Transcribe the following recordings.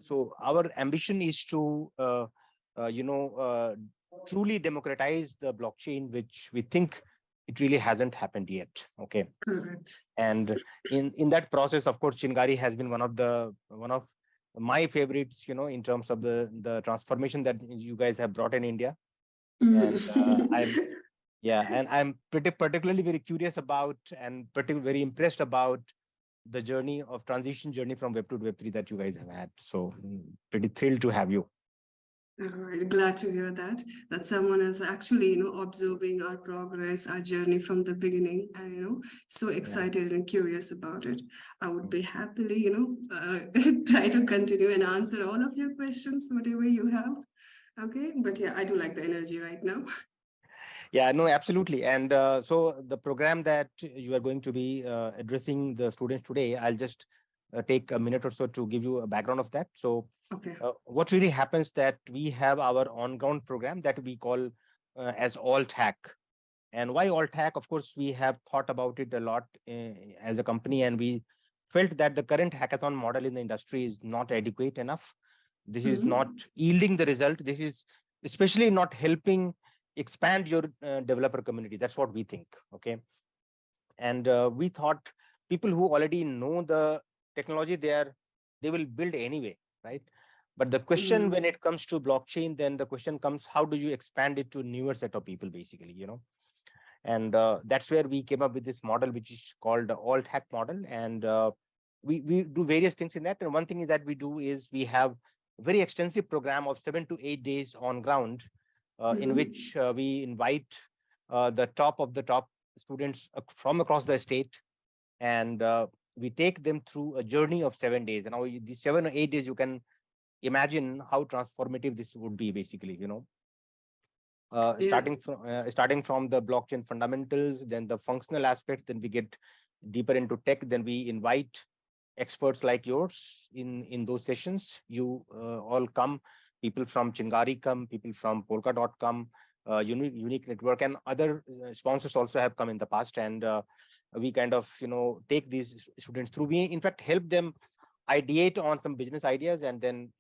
so our ambition is to, you know, truly democratize the blockchain, which we think it really hasn't happened yet. Okay. Correct. And in that process, of course, Chingari has been one of my favorites, you know, in terms of the transformation that you guys have brought in India. And I'm yeah, and I'm particularly very curious about and very impressed about the journey of transition journey from Web 2 to Web 3 that you guys have had. So pretty thrilled to have you. All right, glad to hear that someone is actually, observing our progress, our journey from the beginning, and so Yeah. excited and curious about it. I would be happily, try to continue and answer all of your questions, whatever you have. Okay, but yeah, I do like the energy right now. Yeah, no, absolutely. And so the program that you are going to be addressing the students today, I'll just take a minute or so to give you a background of that. So Okay. what really happens that we have our on-ground program that we call as Alt Hack. And why Alt Hack? Of course, we have thought about it a lot as a company, and we felt that the current hackathon model in the industry is not adequate enough. This is not yielding the result. This is especially not helping expand your developer community. That's what we think. Okay. And we thought people who already know the technology, they will build anyway, right? But the question when it comes to blockchain, then the question comes, how do you expand it to newer set of people, basically, you know? And that's where we came up with this model, which is called the Alt Hack model. And we do various things in that. And one thing is that we do is we have a very extensive program of 7 to 8 days on ground, in which we invite the top of the top students from across the state, and we take them through a journey of 7 days. And now these 7 or 8 days, you can imagine how transformative this would be, basically, you know. Starting from the blockchain fundamentals, then the functional aspects, then we get deeper into tech, then we invite experts like yours in those sessions. You all come, people from Chingari come, people from Polka.com, unique network, and other sponsors also have come in the past. And we kind of take these students through. We in fact help them ideate on some business ideas, and then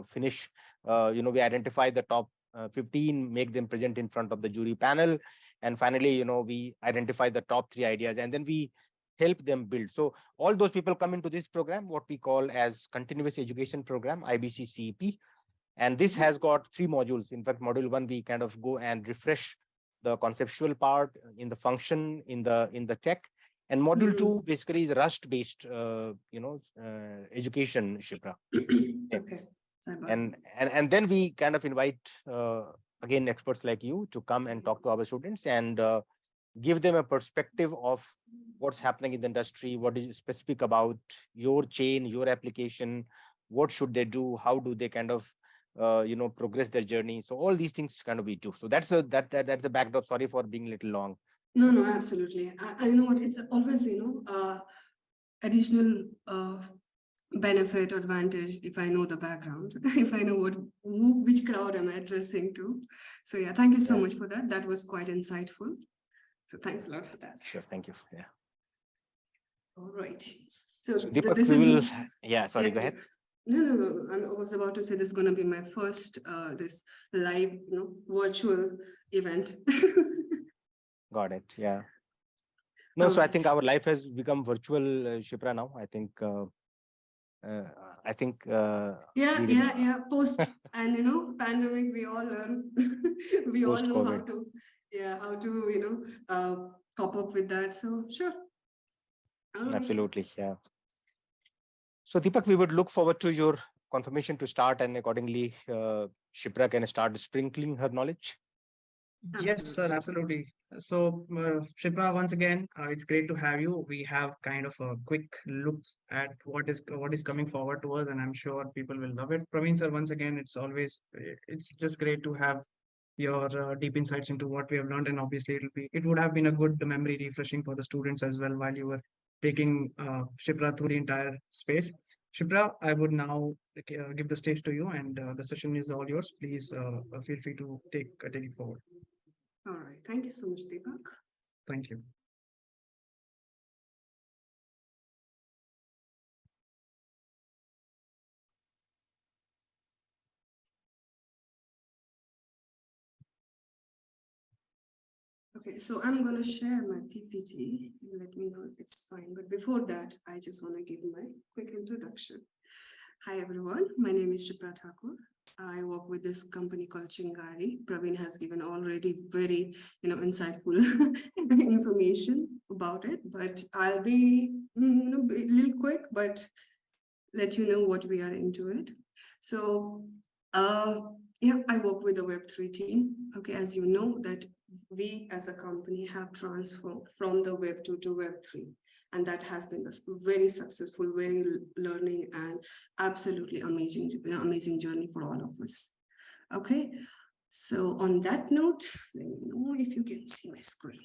finish. We identify the top 15, make them present in front of the jury panel, and finally we identify the top 3 ideas, and then we help them build. So all those people come into this program, what we call as Continuous Education Program, IBC CEP. And this has got 3 modules. In fact, module 1, we kind of go and refresh the conceptual part in the function, in the tech. And module 2 basically is Rust based education, Shipra. Okay. And then we kind of invite again experts like you to come and talk to our students and give them a perspective of what's happening in the industry, what is specific about your chain, your application, what should they do, how do they kind of progress their journey. So all these things kind of we do. So that's the backdrop. Sorry for being a little long. No, absolutely. I know what it's always additional benefit or advantage if I know the background, if I know which crowd I'm addressing to. So yeah, thank you so much for that. That was quite insightful. So thanks a lot for that. Sure, thank you. Yeah. All right. So Deepak, this is sorry, go ahead. No. I was about to say this is going to be my first this live, virtual event. Got it. Yeah. No, so I think our life has become virtual, Shipra. Now I think. Yeah. Post and pandemic, we all learn. We all know how to cope up with that. So sure. Absolutely, yeah. So Deepak, we would look forward to your confirmation to start, and accordingly, Shipra can start sprinkling her knowledge. Yes, sir, absolutely. So, Shipra, once again, it's great to have you. We have kind of a quick look at what is coming forward to us, and I'm sure people will love it. Praveen, sir, once again, it's just great to have your deep insights into what we have learned, and obviously it would have been a good memory refreshing for the students as well while you were taking Shipra through the entire space. Shipra, I would now give the stage to you, and the session is all yours. Please feel free to take it forward. All right. Thank you so much, Deepak. Thank you. Okay, so I'm going to share my PPT. Let me know if it's fine. But before that, I just want to give my quick introduction. Hi, everyone. My name is Shipra Thakur. I work with this company called Chingari. Praveen has given already very, insightful information about it, but I'll be a little quick, but let you know what we are into it. So, yeah, I work with the Web3 team. Okay, as you know that we as a company have transformed from the Web2 to Web3. And that has been a very successful, very learning and absolutely amazing journey for all of us. Okay, so on that note, let me know if you can see my screen.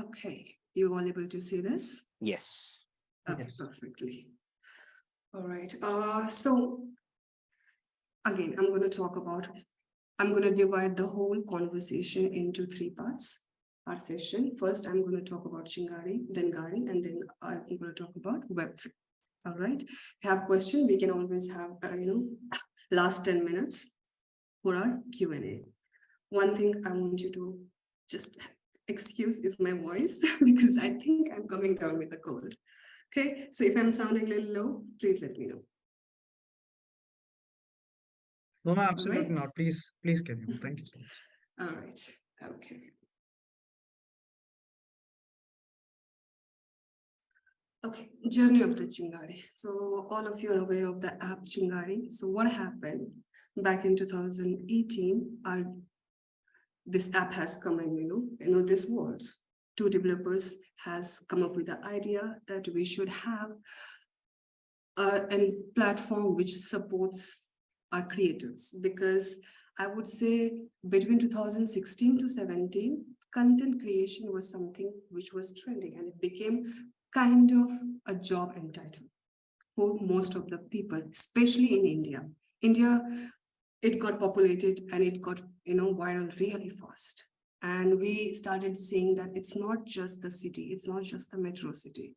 Okay, you all able to see this? Yes. Okay, Yes. perfectly. All right. So again, I'm going to divide the whole conversation into 3 parts. Our session. First, I'm going to talk about Chingari, then Gari, and then I'm going to talk about Web3. All right. If you have question, we can always have, last 10 minutes for our Q&A. One thing I want you to just excuse is my voice because I think I'm coming down with a cold. Okay, so if I'm sounding a little low, please let me know. No, absolutely Right. not. Please carry on. Thank you so much. All right. Okay. Okay, journey of the Chingari. So all of you are aware of the app Chingari. So what happened back in 2018? This app has come in, this world. 2 developers has come up with the idea that we should have a platform which supports our creators, because I would say between 2016 to 17, content creation was something which was trending, and it became kind of a job entitled for most of the people, especially in India. India, it got populated and it got viral really fast. And we started seeing that it's not just the city, it's not just the metro city.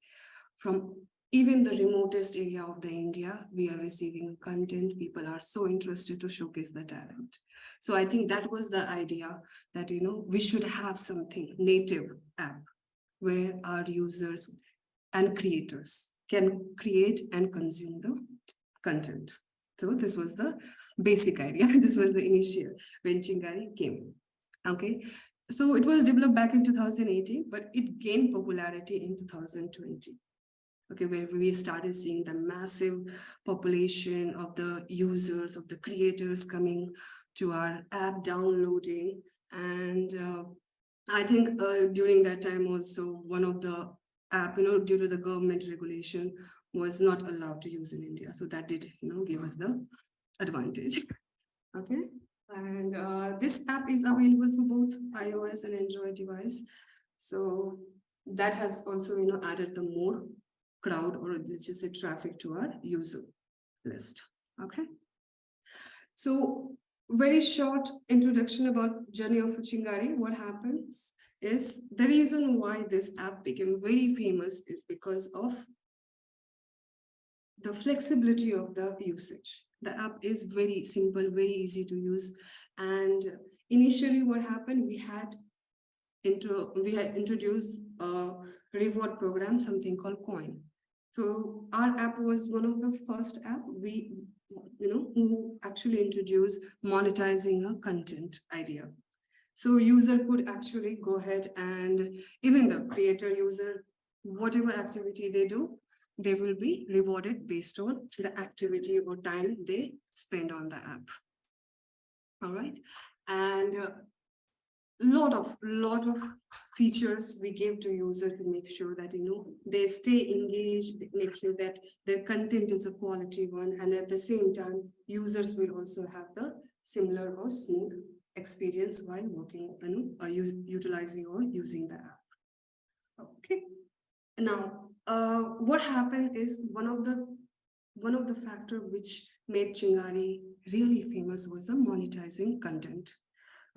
From even the remotest area of the India, we are receiving content. People are so interested to showcase the talent. So I think that was the idea that, we should have something native app where our users and creators can create and consume the content. So this was the basic idea. This was the initial when Chingari came. Okay. So it was developed back in 2018, but it gained popularity in 2020. Okay, where we started seeing the massive population of the users, of the creators coming to our app, downloading. And I think during that time also, one of the app, due to the government regulation, was not allowed to use in India. So that did, give us the advantage. Okay. And this app is available for both iOS and Android device. So that has also, added the more crowd, or let's just say traffic, to our user list. Okay. So very short introduction about journey of Chingari. What happens is the reason why this app became very famous is because of the flexibility of the usage. The app is very simple, very easy to use. And initially what happened, we had introduced a reward program, something called Coin. So our app was one of the first app who actually introduced monetizing a content idea. So user could actually go ahead, and even the creator user, whatever activity they do, they will be rewarded based on the activity or time they spend on the app. All right. And lot of features we give to user to make sure that they stay engaged, make sure that their content is a quality one, and at the same time users will also have the similar or smooth experience while working and utilizing or using the app. Okay. Now what happened is, one of the one of the factors which made Chingari really famous was the monetizing content.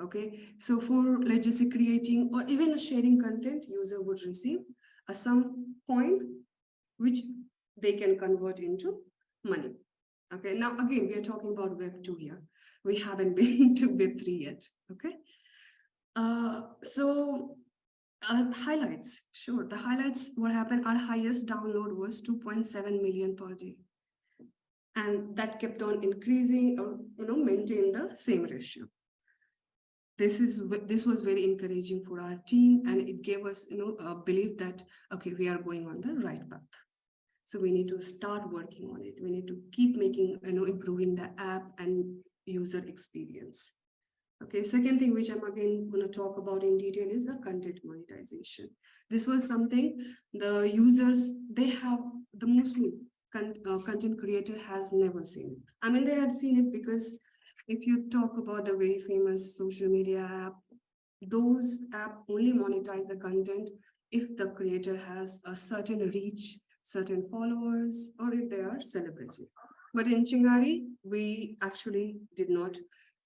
Okay, so for, let's just say, creating or even sharing content, user would receive a some coin which they can convert into money. Okay, now again, we are talking about Web 2 here. We haven't been to Web 3 yet. Okay, highlights. Sure, the highlights, what happened, our highest download was 2.7 million per day. And that kept on increasing or maintain the same ratio. This was very encouraging for our team, and it gave us a belief that okay, we are going on the right path. So we need to start working on it. We need to keep making improving the app and user experience. Okay, second thing which I'm again going to talk about in detail is the content monetization. This was something the users, they have the mostly content creator has never seen it. I mean, they had seen it because if you talk about the very famous social media app, those apps only monetize the content if the creator has a certain reach, certain followers, or if they are celebrity. But in Chingari, we actually did not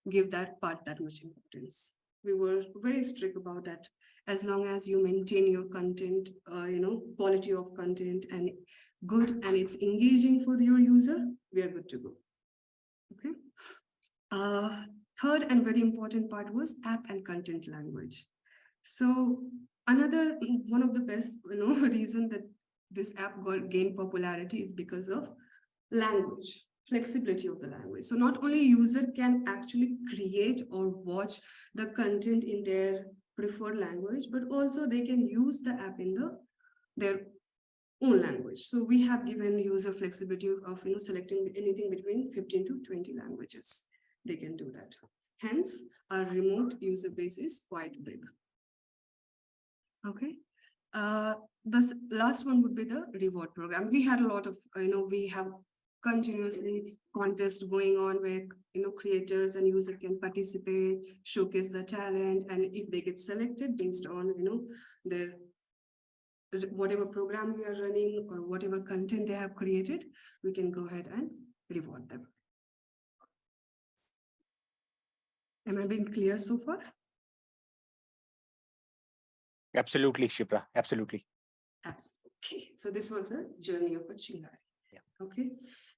give that part that much importance. We were very strict about that. As long as you maintain your content, quality of content and good, and it's engaging for your user, we are good to go. Okay. Third and very important part was app and content language. So another one of the best reason that this app gained popularity is because of language, flexibility of the language. So not only user can actually create or watch the content in their preferred language, but also they can use the app in their own language. So we have given user flexibility of selecting anything between 15 to 20 languages. They can do that. Hence, our remote user base is quite big. Okay. The last one would be the reward program. We had a lot of, we have continuously contests going on where, creators and users can participate, showcase the talent, and if they get selected based on, their whatever program we are running or whatever content they have created, we can go ahead and reward them. Am I being clear so far? Absolutely, Shipra. Absolutely. Absolutely. Okay. So this was the journey of a Chingari. Yeah. Okay.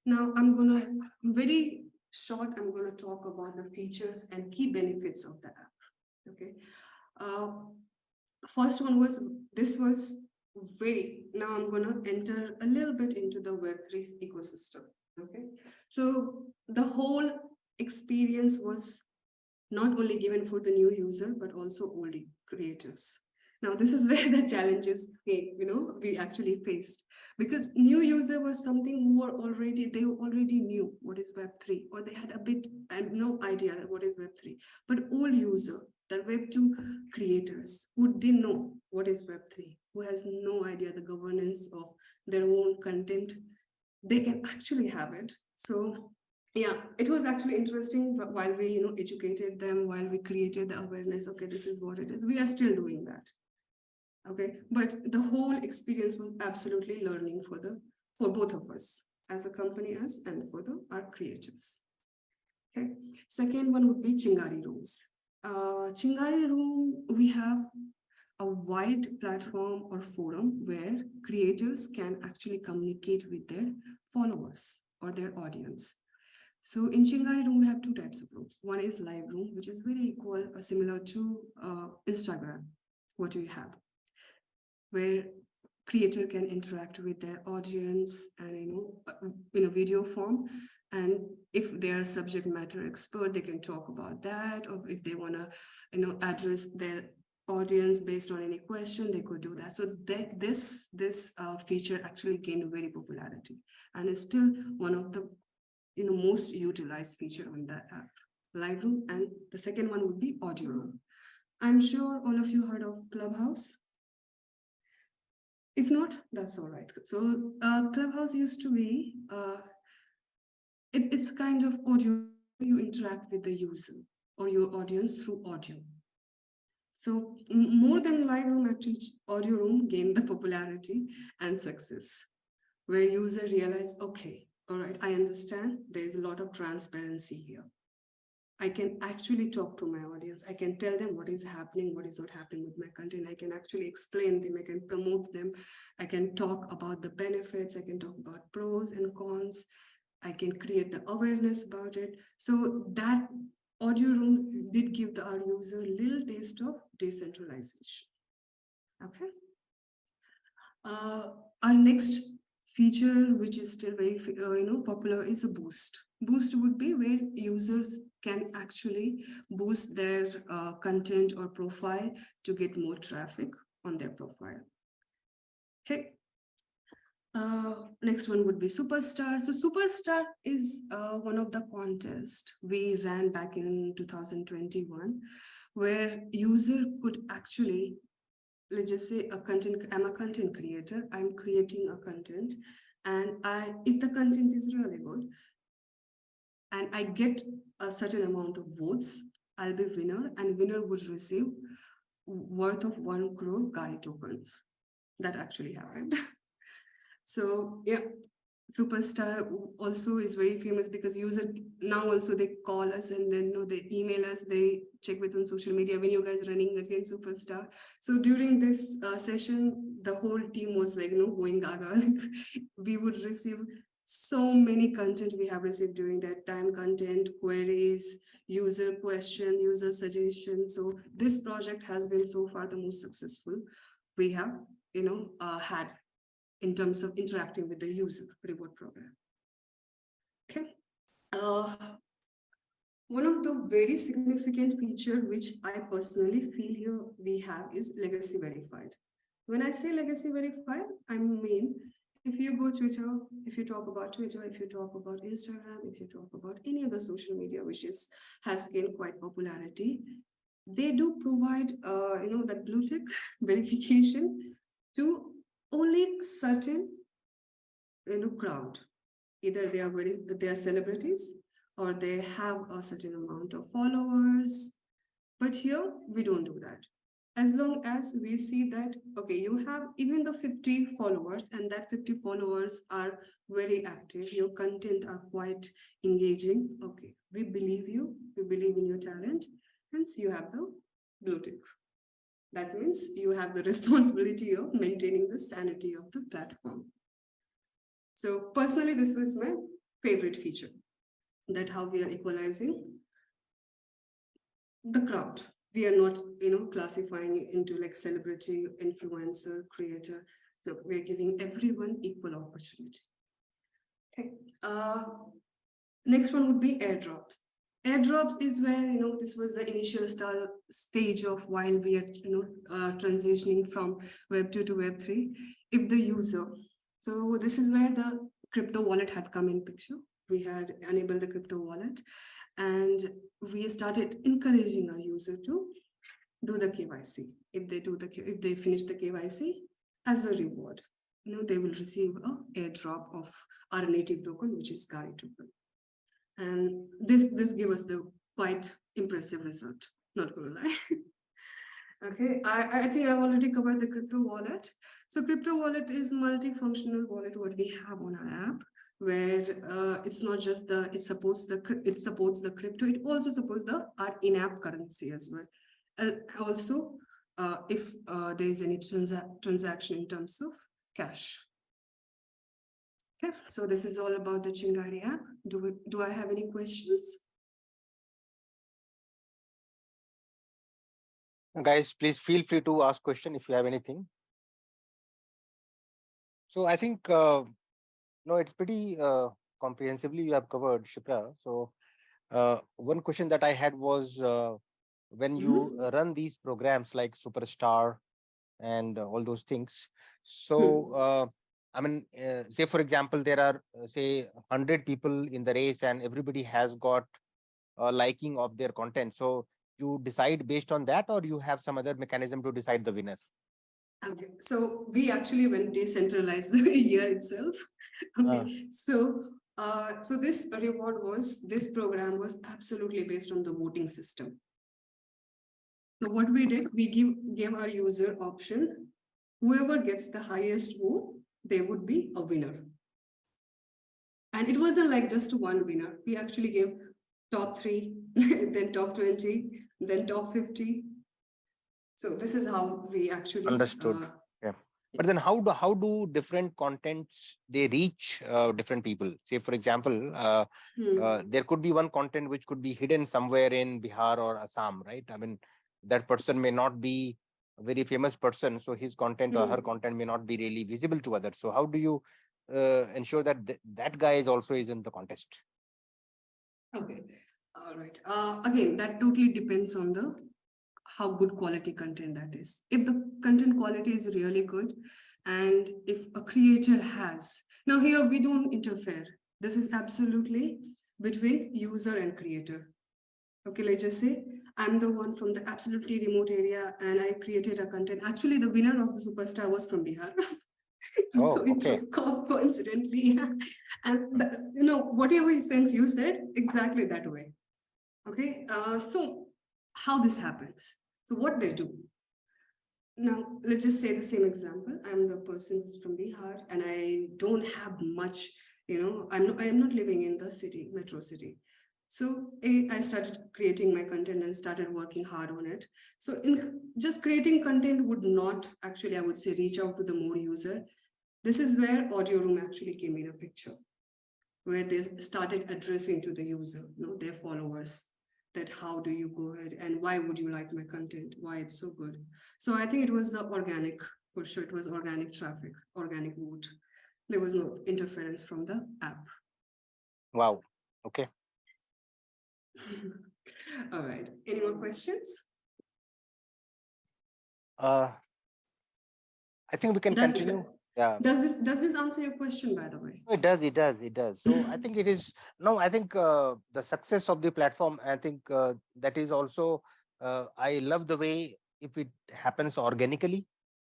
Now I'm gonna very short. I'm gonna talk about the features and key benefits of the app. Okay. First one was this was very. Now I'm gonna enter a little bit into the Web3 ecosystem. Okay. So the whole experience was not only given for the new user, but also old creators. Now, this is where the challenges came, we actually faced, because new user was something who were they already knew what is Web3, or they had a bit and no idea what is Web3. But old user, the Web2 creators who didn't know what is Web3, who has no idea the governance of their own content, they can actually have it. So yeah, it was actually interesting, but while we, educated them, while we created the awareness, okay, this is what it is, we are still doing that. Okay, but the whole experience was absolutely learning for both of us as a company and for our creators. Okay, second one would be Chingari rooms. Chingari room, we have a wide platform or forum where creators can actually communicate with their followers or their audience. So in Chingari room, we have two types of rooms. One is live room, which is very equal or similar to Instagram, what we have, where creator can interact with their audience and in a video form. And if they are subject matter expert, they can talk about that. Or if they want to address their audience based on any question, they could do that. So this feature actually gained very popularity and is still one of the most utilized feature on that app, live room. And the second one would be audio room. I'm sure all of you heard of Clubhouse. If not, that's all right. So Clubhouse used to be, it's kind of audio. You interact with the user or your audience through audio. So more than live room, actually audio room gained the popularity and success, where user realized, okay, All right, I understand there's a lot of transparency here. I can actually talk to my audience. I can tell them what is happening, what is not happening with my content. I can actually explain them, I can promote them. I can talk about the benefits. I can talk about pros and cons. I can create the awareness about it. So that audio room did give our user a little taste of decentralization. Okay. Our next feature, which is still very popular, is a boost. Boost would be where users can actually boost their content or profile to get more traffic on their profile. Okay. Next one would be Superstar. So Superstar is one of the contests we ran back in 2021, where user could actually, let's just say I'm a content creator, I'm creating a content, and if the content is really good and I get a certain amount of votes, I'll be winner, and winner would receive worth of 1 crore Gari tokens. That actually happened. So yeah, Superstar also is very famous because user now also they call us and then they email us, they check with on social media when you guys running again Superstar. So during this session, the whole team was like going gaga. We would receive so many content we have received during that time, content, queries, user question, user suggestion. So this project has been so far the most successful we have had in terms of interacting with the user reward program. Okay. One of the very significant feature which I personally feel here we have is legacy verified. When I say legacy verified, I mean if you go Twitter, if you talk about Twitter, if you talk about Instagram, if you talk about any other social media which has gained quite popularity, they do provide that blue tick verification to only certain crowd. Either they are celebrities or they have a certain amount of followers. But here we don't do that. As long as we see that, okay, you have even the 50 followers and that 50 followers are very active, your content are quite engaging. Okay, we believe you, we believe in your talent, hence you have the blue tick. That means you have the responsibility of maintaining the sanity of the platform. So personally, this is my favorite feature, that how we are equalizing the crowd. We are not, classifying into like celebrity, influencer, creator. No, we are giving everyone equal opportunity. Okay. Next one would be airdrops. Airdrops is where, this was the initial stage of while we are, transitioning from Web 2 to Web 3. If the user, so this is where the crypto wallet had come in picture. We had enabled the crypto wallet and we started encouraging our user to do the KYC. If they finish the KYC, as a reward, they will receive an airdrop of our native token, which is Gari token. And this gave us the quite impressive result, not gonna lie. Okay, I think I've already covered the crypto wallet. So crypto wallet is multifunctional wallet what we have on our app, where it's not just it supports the crypto, it also supports our in-app currency as well. Also, if there is any transaction in terms of cash. Okay, so this is all about the Chingari app. Do I have any questions? Guys, please feel free to ask question if you have anything. So I think it's pretty comprehensively you have covered, Shipra. So one question that I had was when you run these programs like Superstar and all those things. So say for example, there are say 100 people in the race and everybody has got a liking of their content. So you decide based on that, or you have some other mechanism to decide the winner? Okay, so we actually went decentralized the year itself. Okay, so this program was absolutely based on the voting system. So what we did, we gave our user option. Whoever gets the highest vote, they would be a winner. And it wasn't like just one winner. We actually gave top 3, then top 20, then top 50. So this is how we actually Understood. Yeah. But then how do different contents they reach different people? Say, for example, there could be one content which could be hidden somewhere in Bihar or Assam, right? I mean, that person may not be a very famous person, so his content or her content may not be really visible to others. So how do you ensure that that guy is in the contest? Okay, all right. Again, that totally depends on the how good quality content that is. If the content quality is really good, and if a creator has, now here we don't interfere. This is absolutely between user and creator. Okay, let's just say I'm the one from the absolutely remote area and I created a content. Actually, the winner of the superstar was from Bihar. Oh, So it okay. was coincidentally. And whatever sense you said, exactly that way. Okay, so how this happens. So what they do. Now, let's just say the same example. I'm the person who's from Bihar and I don't have much, I'm not living in the city, metro city. So I started creating my content and started working hard on it. So in just creating content would not actually, I would say, reach out to the more user. This is where Audio Room actually came in a picture, where they started addressing to the user, their followers, that how do you go ahead and why would you like my content, why it's so good. So I think it was the organic, for sure, it was organic traffic, organic vote. There was no interference from the app. Wow. Okay. All right. Any more questions? I think we can continue. Yeah. Does this answer your question, by the way? It does. So I think it is I think the success of the platform, I think that is also I love the way if it happens organically.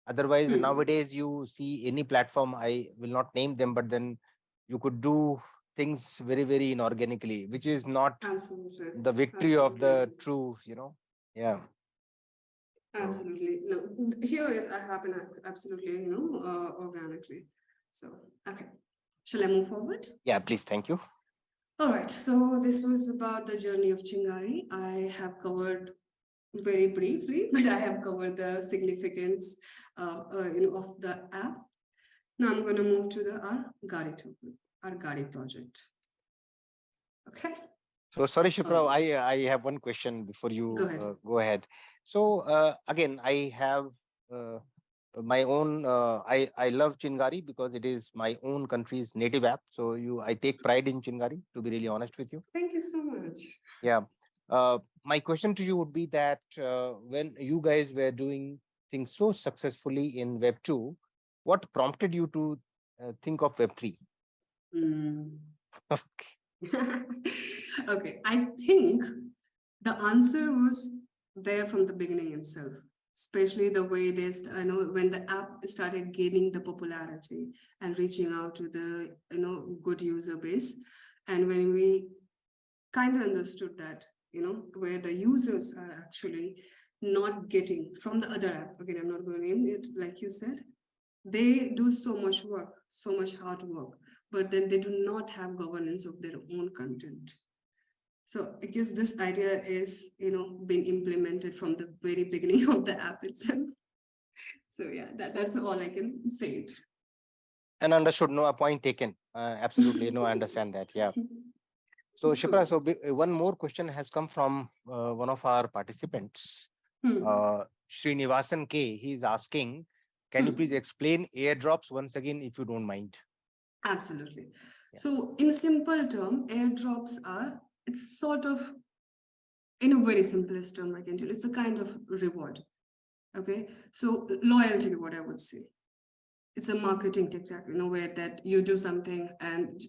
Otherwise, nowadays you see any platform, I will not name them, but then you could do things very, very inorganically, which is not Absolutely. the victory of the true, Yeah. Absolutely. No, here it happened absolutely, organically. So, okay. Shall I move forward? Yeah, please. Thank you. All right. So this was about the journey of Chingari. I have covered very briefly, but I have covered the significance, of the app. Now I'm going to move to our Gari project. Okay. So sorry, Shipra, I have one question before you go ahead. So again, I have my own. I love Chingari because it is my own country's native app. So I take pride in Chingari, to be really honest with you. Thank you so much. Yeah. My question to you would be that when you guys were doing things so successfully in Web 2, what prompted you to think of Web 3? Okay, I think the answer was there from the beginning itself, especially the way when the app started gaining the popularity and reaching out to the good user base, and when we kind of understood that where the users are actually not getting from the other app. Again, I'm not going to name it, like you said. They do so much work, so much hard work, but then they do not have governance of their own content. So I guess this idea is, being implemented from the very beginning of the app itself. So yeah, that's all I can say it. And understood, no, a point taken. Absolutely, no, I understand that. Yeah. So Shipra, so one more question has come from one of our participants, Srinivasan K. He's asking, can you please explain airdrops once again, if you don't mind? Absolutely. Yeah. So in simple term, airdrops it's sort of, in a very simplest term, I can tell, it's a kind of reward. Okay. So loyalty reward, I would say. It's a marketing tactic, where that you do something and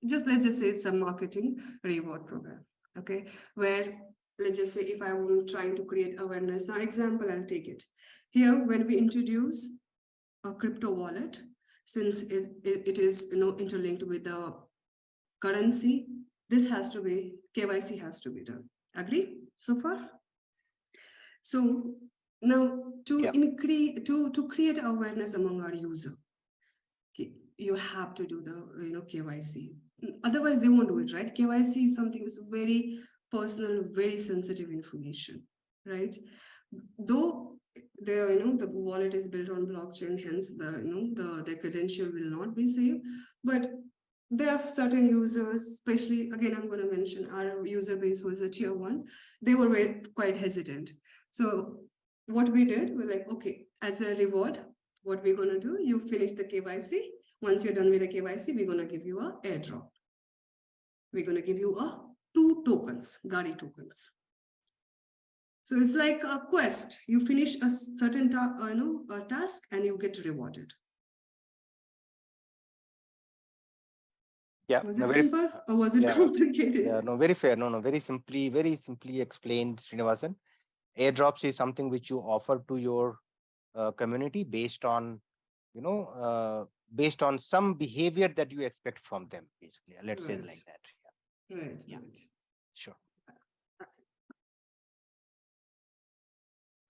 let's just say it's a marketing reward program. Okay. Where let's just say if I were trying to create awareness, now example, I'll take it. Here, when we introduce a crypto wallet, since it is interlinked with the currency, this has to be, KYC has to be done. Agree so far? So now to increase, to create awareness among our user, okay, you have to do the KYC. Otherwise, they won't do it, right? KYC is something that's very personal, very sensitive information, right? Though the wallet is built on blockchain, hence the credential will not be safe, but there are certain users, especially again, I'm going to mention our user base was a tier 1. They were quite hesitant. So what we did, we're like, okay, as a reward, what we're going to do, you finish the KYC. Once you're done with the KYC, we're going to give you a airdrop. We're going to give you 2 tokens, Gari tokens. So it's like a quest. You finish a certain task and you get rewarded. Yeah, Was it simple or was it complicated? Yeah, no, very fair. No, very simply explained, Srinivasan. Airdrops is something which you offer to your community based on, based on some behavior that you expect from them, basically. Let's say it like that. Yeah. Right. Sure.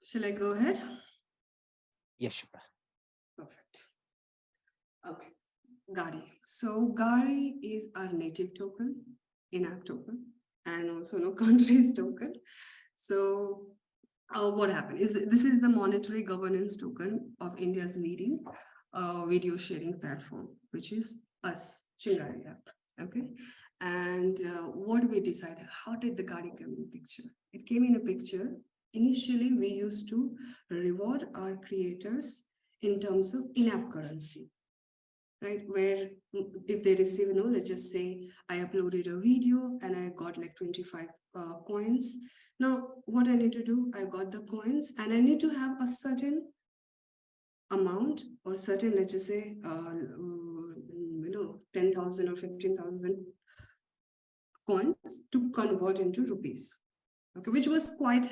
Shall I go ahead? Yes, sure. Perfect. Okay. Gari. So Gari is our native token, in-app token, and also countries token. So what happened is this is the monetary governance token of India's leading video sharing platform, which is us, Chingari app. Okay. And what we decided, how did the Gari come in picture? It came in a picture. Initially, we used to reward our creators in terms of in-app currency, right? Where if they receive, let's just say I uploaded a video and I got like 25 coins. Now, what I need to do, I got the coins and I need to have a certain amount or certain, let's just say, 10,000 or 15,000 coins to convert into rupees. Okay, which was quite,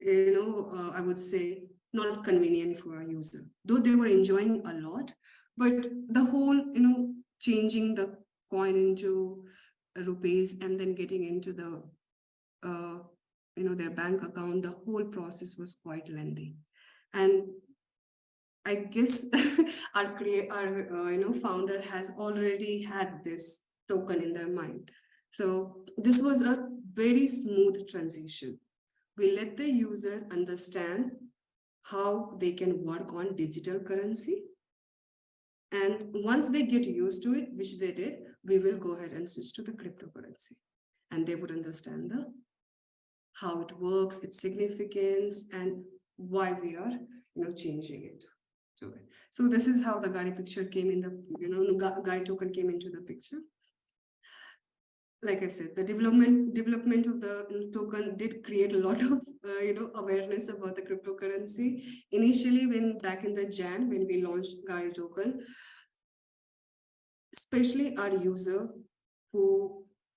I would say, not convenient for a user, though they were enjoying a lot. But the whole, changing the coin into rupees and then getting into the, their bank account, the whole process was quite lengthy. And I guess our founder has already had this token in their mind. So this was a very smooth transition. We let the user understand how they can work on digital currency. And once they get used to it, which they did, we will go ahead and switch to the cryptocurrency. And they would understand how it works, its significance, and why we are changing it to it. So this is how the Gari picture came in the Gari token came into the picture. Like I said, the development of the token did create a lot of awareness about the cryptocurrency. Initially, when back in the Jan, when we launched Gari token, especially our user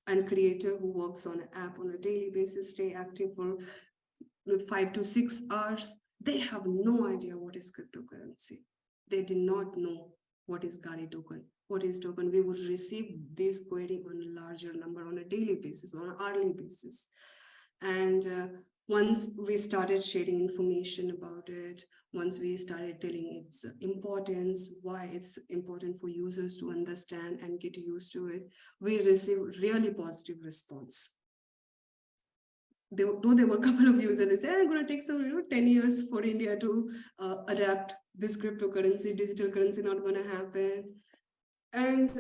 and creator who works on an app on a daily basis, stay active for 5 to 6 hours, they have no idea what is cryptocurrency. They did not know what is Gari token. What is token? We would receive this query on a larger number on a daily basis, on an hourly basis. And once we started sharing information about it, once we started telling its importance, why it's important for users to understand and get used to it, we received really positive response. Though there were a couple of users, they said, I'm going to take some 10 years for India to adapt this cryptocurrency, digital currency, not going to happen. And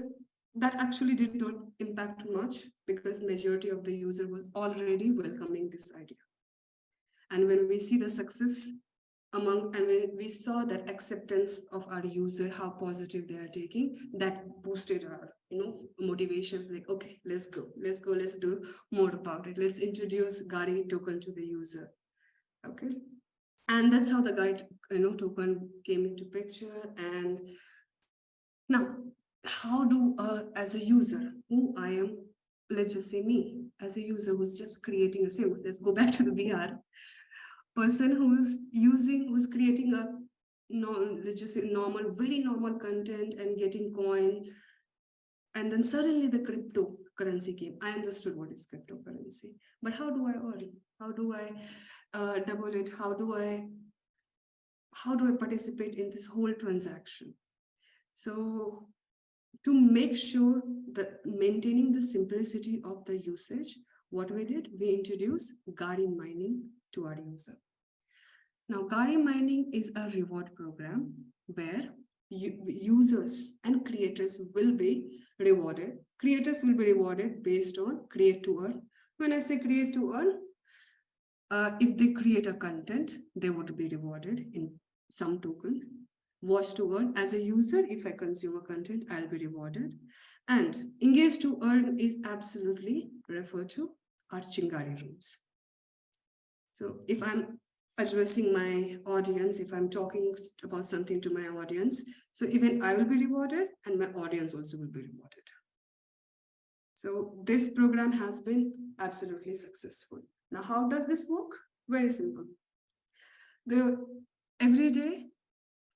that actually did not impact much because majority of the user was already welcoming this idea. And when we see the success and when we saw that acceptance of our user, how positive they are taking, that boosted our, motivations. Like, okay, let's do more about it. Let's introduce Gari token to the user. Okay, and that's how the Gari, token came into picture. And now, how do as a user, who I am, let's just say me as a user who's just creating a sim. Let's go back to the VR person who's creating a let's just say very normal content and getting coin. And then suddenly the cryptocurrency came. I understood what is cryptocurrency, but how do I earn? How do I double it? How do I participate in this whole transaction? So to make sure that maintaining the simplicity of the usage, what we did, we introduced Gari mining to our user. Now, Gari mining is a reward program where users and creators will be rewarded. Creators will be rewarded based on create to earn. When I say create to earn, if they create a content, they would be rewarded in some token. Watch to earn, as a user, if I consume a content, I'll be rewarded. And engage to earn is absolutely referred to our Chingari rooms. So if I'm addressing my audience, if I'm talking about something to my audience, so even I will be rewarded and my audience also will be rewarded. So this program has been absolutely successful. Now, how does this work? Very simple. Every day,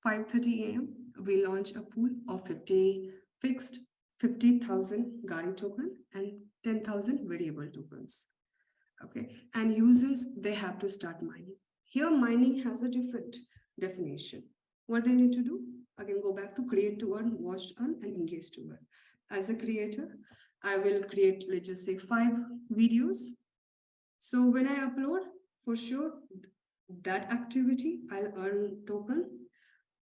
5:30 a.m., we launch a pool of 50,000 Gari token and 10,000 variable tokens. Okay, and users, they have to start mining. Here, mining has a different definition. What they need to do? Again, go back to create to earn, watch to earn, and engage to earn. As a creator, I will create, let's just say, 5 videos. So when I upload, for sure, that activity, I'll earn token.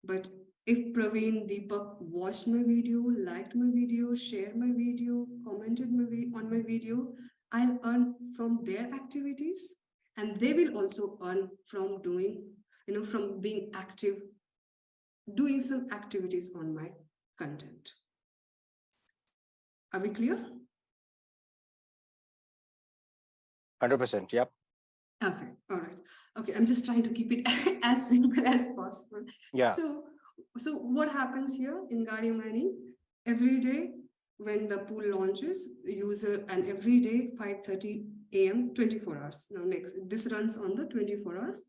But if Praveen, Deepak watched my video, liked my video, shared my video, commented on my video, I'll earn from their activities, and they will also earn from doing, from being active, doing some activities on my content. Are we clear? 100%. Yep. Okay. All right. Okay. I'm just trying to keep it as simple as possible. Yeah. So what happens here in Gari mining? Every day when the pool launches, the user, and every day 5:30 a.m. 24 hours. Now this runs on the 24 hours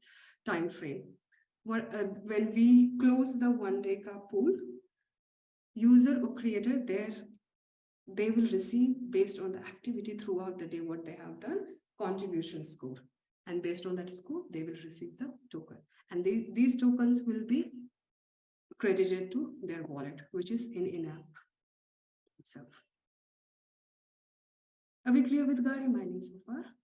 time frame. When we close the 1-day pool, user or creator they will receive, based on the activity throughout the day what they have done, contribution score, and based on that score they will receive the token, and these tokens will be credited to their wallet, which is in-app itself. Are we clear with Gari mining so far?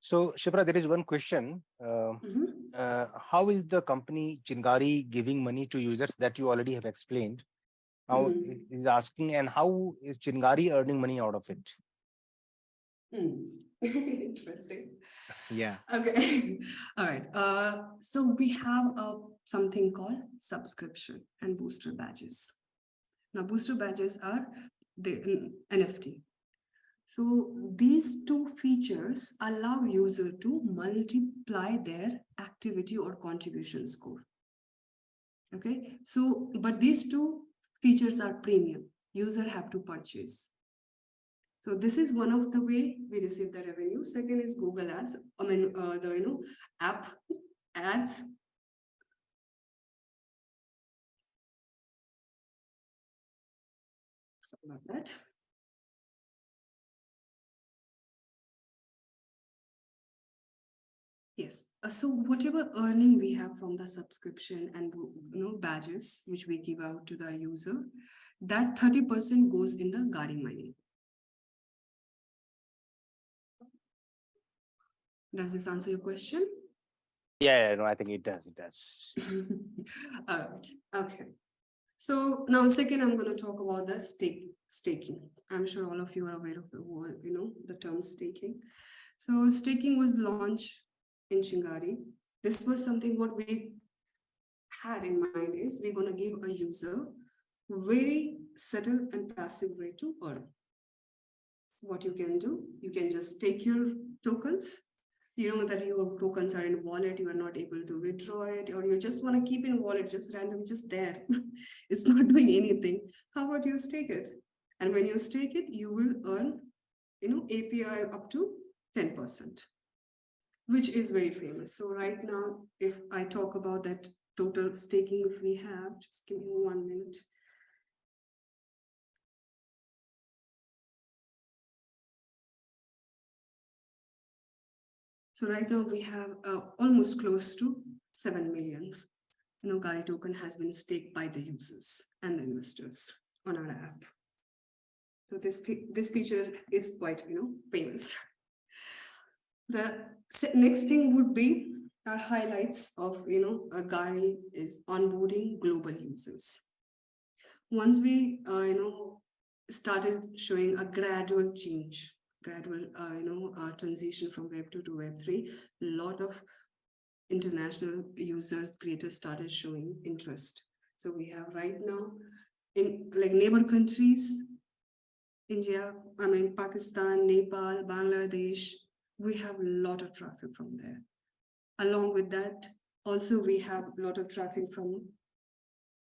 So, Shipra, there is one question. How is the company Chingari giving money to users, that you already have explained? Now is asking, and how is Chingari earning money out of it? Interesting. Yeah. Okay. All right. So we have something called subscription and booster badges. Now, booster badges are the NFT. So these two features allow user to multiply their activity or contribution score. Okay. So, but these two features are premium. User have to purchase. So this is one of the way we receive the revenue. Second is Google Ads. The app ads. Sorry about that. Yes. So whatever earning we have from the subscription and badges which we give out to the user, that 30% goes in the Gari mining. Does this answer your question? Yeah, no, I think it does. It does. All right. Okay. So now, second, I'm going to talk about the staking. I'm sure all of you are aware of the term staking. So staking was launched in Chingari. This was something what we had in mind is we're going to give a user very subtle and passive way to earn. What you can do, you can just take your tokens. You know that your tokens are in wallet, you are not able to withdraw it, or you just want to keep in wallet, just randomly, just there. It's not doing anything. How about you stake it? And when you stake it, you will earn, API up to 10%, which is very famous. So right now, if I talk about that total staking, if we have, just give me 1 minute. So right now we have almost close to 7 million Gari token has been staked by the users and the investors on our app. So this feature is quite famous. The next thing would be our highlights of Gari is onboarding global users. Once we started showing a gradual change, gradual transition from Web 2 to Web 3, a lot of international users, creators started showing interest. So we have right now in like neighbor countries, India, Pakistan, Nepal, Bangladesh, we have a lot of traffic from there. Along with that, also we have a lot of traffic from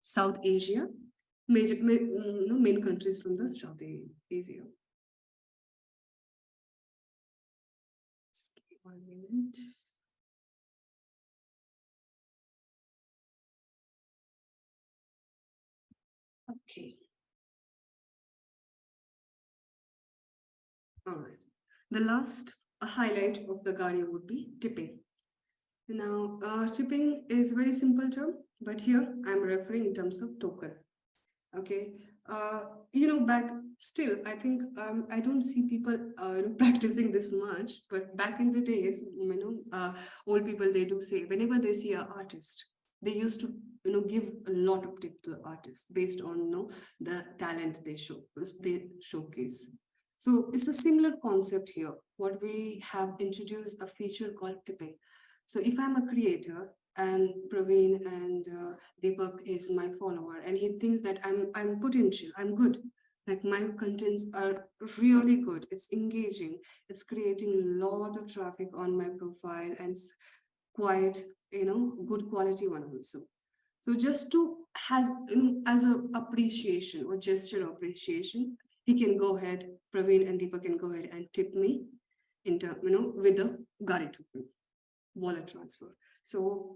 South Asia, main countries from the South Asia. Just give me 1 minute. Okay. All right. The last highlight of the Gari would be tipping. Now, tipping is a very simple term, but here I'm referring in terms of token. Okay. Back still, I think I don't see people practicing this much, but back in the days, old people, they do say whenever they see an artist, they used to give a lot of tip to the artist based on the talent they showcase. So it's a similar concept here. What we have introduced a feature called tipping. So if I'm a creator and Praveen and Deepak is my follower, and he thinks that I'm potential, I'm good, like my contents are really good, it's engaging, it's creating a lot of traffic on my profile, and it's quite good quality one also. So just to has as a appreciation or gesture of appreciation, he can go ahead, Praveen and Deepak can go ahead and tip me with a Gari token wallet transfer. So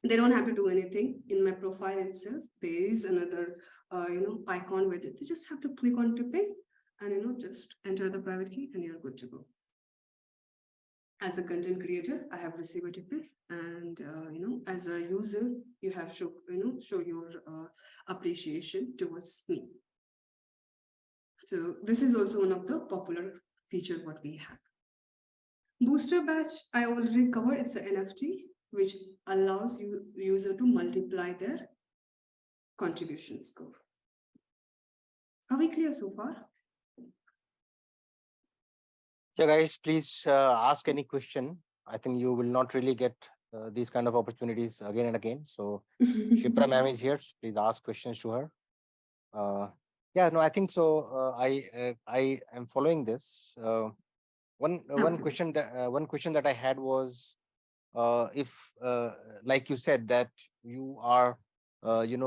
they don't have to do anything in my profile itself. There is another icon with it. They just have to click on tipping and just enter the private key and you're good to go. As a content creator, I have received a tipping, and as a user, you have show your appreciation towards me. So this is also one of the popular feature what we have. Booster batch, I already covered. It's an NFT which allows user to multiply their contribution score. Are we clear so far? Yeah, guys, please ask any question. I think you will not really get these kind of opportunities again and again. So Shipra ma'am is here. Please ask questions to her. Yeah, no, I think so. I am following this. One question that I had was if like you said that you are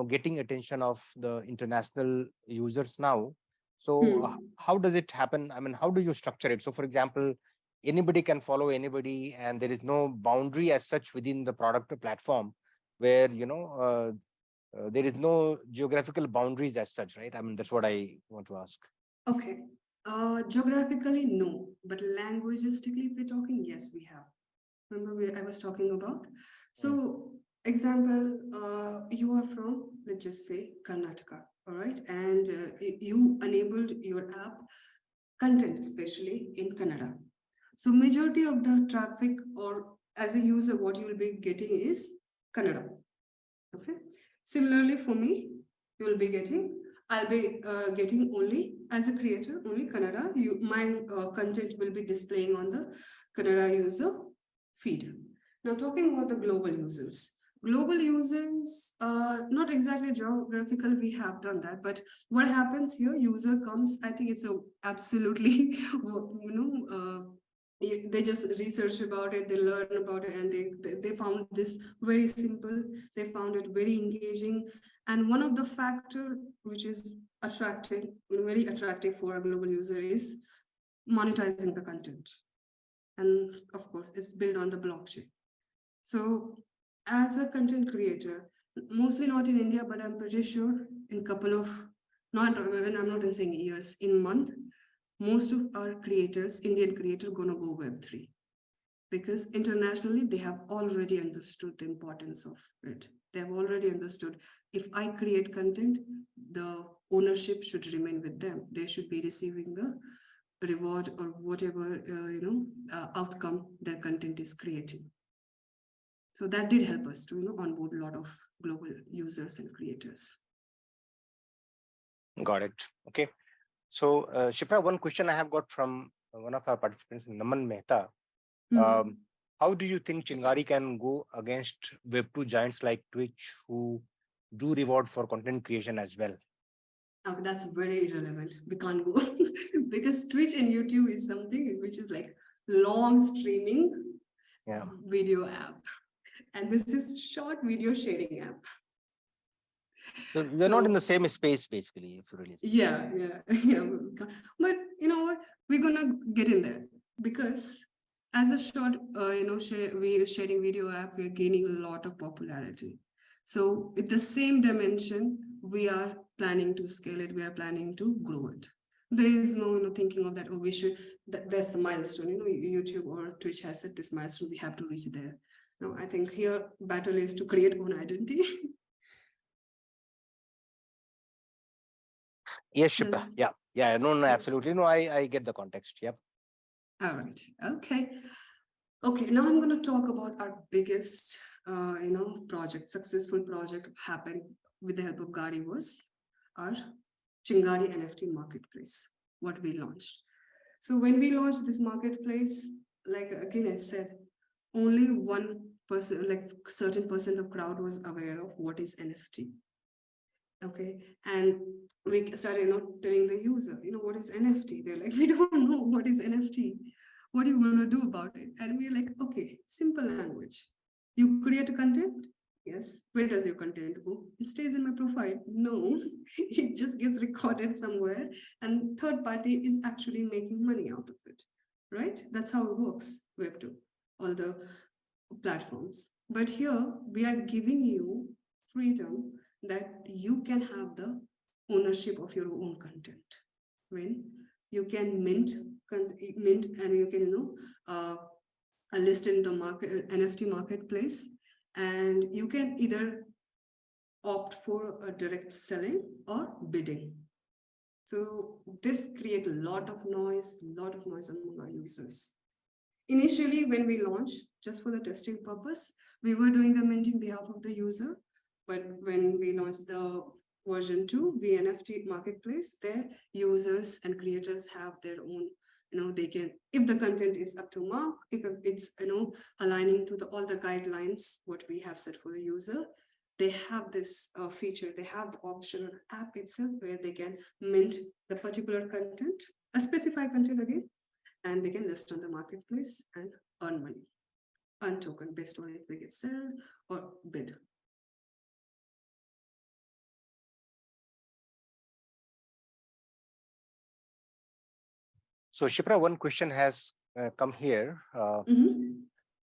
getting attention of the international users now. So how does it happen? I mean, how do you structure it? So for example, anybody can follow anybody and there is no boundary as such within the product or platform where there is no geographical boundaries as such, right? I mean, that's what I want to ask. Okay. Geographically, no, but languagistically, if we're talking, yes, we have. Remember I was talking about? So example, you are from, let's just say, Karnataka, all right? And you enabled your app content, especially in Kannada. So majority of the traffic or as a user, what you will be getting is Kannada, okay? Similarly for me, you will be getting, I'll be getting only, as a creator, only Kannada. My content will be displaying on the Kannada user feed. Now talking about the global users. Global users, not exactly geographical, we have done that, but what happens here, user comes, I think it's absolutely, they just research about it, they learn about it, and they found this very simple, they found it very engaging. And one of the factor which is very attractive for a global user is monetizing the content. And of course, it's built on the blockchain. So as a content creator, mostly not in India, but I'm pretty sure in couple of, I'm not saying years, in month, most of our creators, Indian creators, gonna go Web3. because internationally they have already understood the importance of it. They have already understood if I create content, the ownership should remain with them. They should be receiving the reward or whatever outcome their content is creating. So that did help us to onboard a lot of global users and creators. Got it. Okay. So, Shipra, one question I have got from one of our participants, Naman Mehta. How do you think Chingari can go against Web2 giants like Twitch, who do reward for content creation as well? Oh, that's very irrelevant. We can't go because Twitch and YouTube is something which is like long streaming video app, and this is short video sharing app. So we're not in the same space, basically, if you really see. Yeah. But you know what? We're gonna get in there because as a short, sharing video app, we're gaining a lot of popularity. So with the same dimension, we are planning to scale it. We are planning to grow it. There is no thinking of that. Oh, we should. That's the milestone. YouTube or Twitch has set this milestone. We have to reach there. No, I think here battle is to create own identity. Yes, Shipra. Yeah. No, absolutely. No, I get the context. Yep. All right. Okay. Now I'm going to talk about our biggest, successful project happened with the help of Gari was our Chingari NFT marketplace, what we launched. So when we launched this marketplace, like again I said, only 1%, like certain percent of crowd was aware of what is NFT. Okay, and we started telling the user, what is NFT? They're like, we don't know what is NFT. What are you going to do about it? And we're like, okay, simple language. You create a content? Yes. Where does your content go? It stays in my profile. No, it just gets recorded somewhere and third party is actually making money out of it, right? That's how it works, Web2, all the platforms. But here we are giving you freedom that you can have the ownership of your own content. When you can mint and you can list in the market NFT marketplace, and you can either opt for a direct selling or bidding. So this creates a lot of noise among our users. Initially, when we launched, just for the testing purpose, we were doing the minting behalf of the user. But when we launched the version 2, the NFT marketplace, there users and creators have their own, they can, if the content is up to mark, if it's, aligning to all the guidelines, what we have set for the user, they have this feature, they have the option on the app itself where they can mint the particular content, a specified content again, and they can list on the marketplace and earn money, earn token based on if they get sold or bid. So Shipra, one question has come here.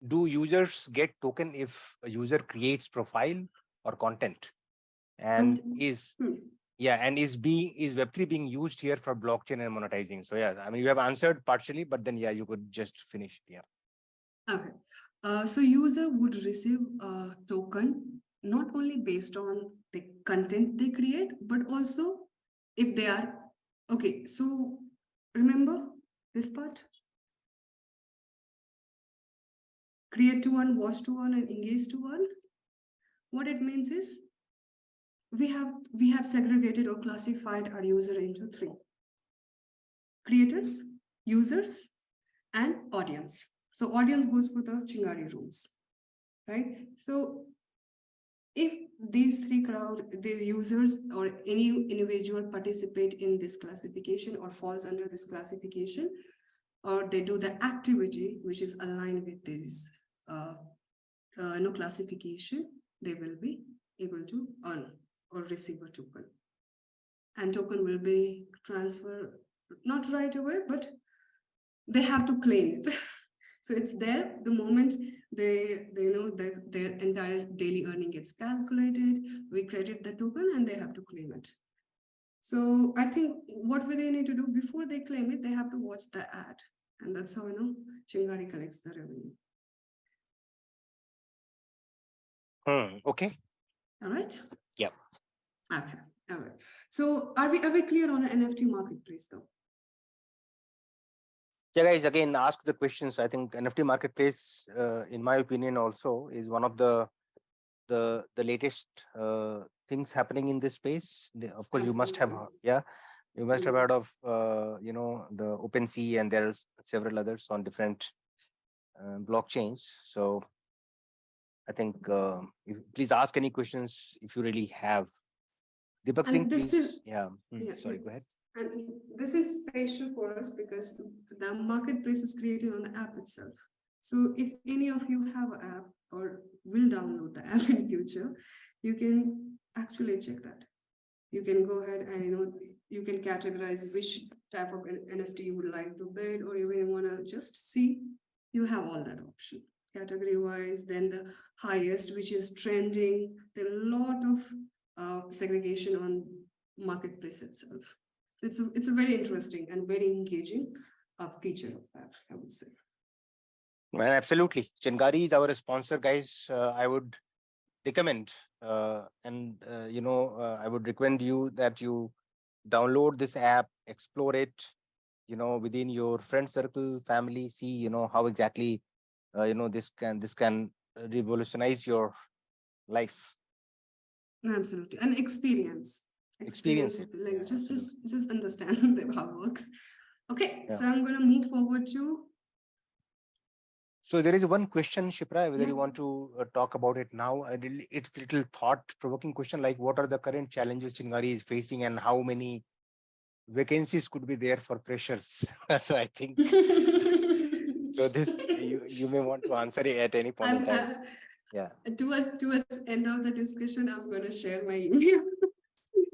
Do users get token if a user creates profile or content? And is Web3 being used here for blockchain and monetizing? So yeah, I mean, you have answered partially, but then yeah, you could just finish. Yeah. Okay. So user would receive a token not only based on the content they create, but also if they are okay. So remember this part: create to earn, watch to earn, and engage to earn. What it means is we have segregated or classified our user into 3: creators, users, and audience. So audience goes for the Chingari rooms, right? So if these 3 crowd, the users or any individual participate in this classification or falls under this classification, or they do the activity which is aligned with this classification, they will be able to earn or receive a token. And token will be transferred not right away, but they have to claim it. So it's there the moment they know that their entire daily earning gets calculated, we credit the token and they have to claim it. So I think what will they need to do before they claim it, they have to watch the ad. And that's how Chingari collects the revenue. Okay. All right. Yep. Okay. All right. So are we clear on an NFT marketplace though? Yeah, guys, again, ask the questions. I think NFT marketplace, in my opinion, also is one of the latest things happening in this space. Of course, you must have, Absolutely. yeah, you must have Mm. heard of, the OpenSea, and there's several others on different blockchains. So I think, please ask any questions if you really have. Deepak Singh, And this is, please. Yeah. yeah, Sorry, go ahead. and this is special for us because the marketplace is created on the app itself. So if any of you have an app or will download the app in future, you can actually check that. You can go ahead and you can categorize which type of NFT you would like to build, or you even want to just see. You have all that option category wise. Then the highest, which is trending. There are a lot of segregation on marketplace itself. So it's a very interesting and very engaging feature of that, I would say. Man, absolutely. Chingari is our sponsor, guys. I would recommend, I would recommend you that you download this app, explore it, within your friend circle, family, see, how exactly, this can revolutionize your life. Absolutely. And experience. Experience Experience, it. like Yeah, absolutely. just understand how it works. Okay, Yeah. so I'm gonna move forward to, So there is one question, Shipra, whether yeah. you want to talk about it now. It's a little thought-provoking question, like what are the current challenges Chingari is facing, and how many vacancies could be there for freshers? So I think, so this, you may want to answer it at any point in I'm time. Yeah. towards end of the discussion, I'm gonna share my email.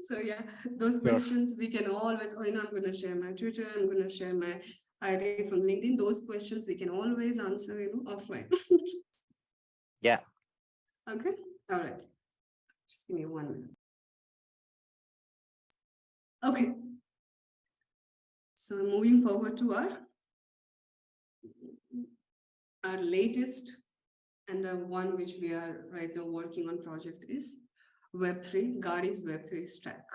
So yeah, those Sure. questions we can always, or I'm gonna share my Twitter, I'm gonna share my ID from LinkedIn. Those questions we can always answer, offline. Yeah. Okay, all right. Just give me 1 minute. Okay. So moving forward to our latest, and the one which we are right now working on project is Web3, GariSDK Web3 stack.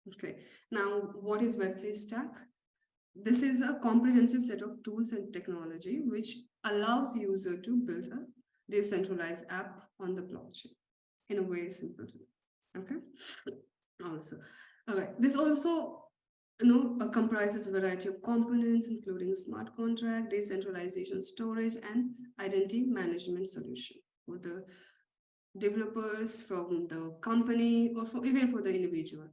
Okay, now what is Web3 stack? This is a comprehensive set of tools and technology which allows user to build a decentralized app on the blockchain in a very simple way. Okay. Also, all right. This also comprises a variety of components, including smart contract, decentralization, storage, and identity management solution for the developers, from the company, or even for the individual.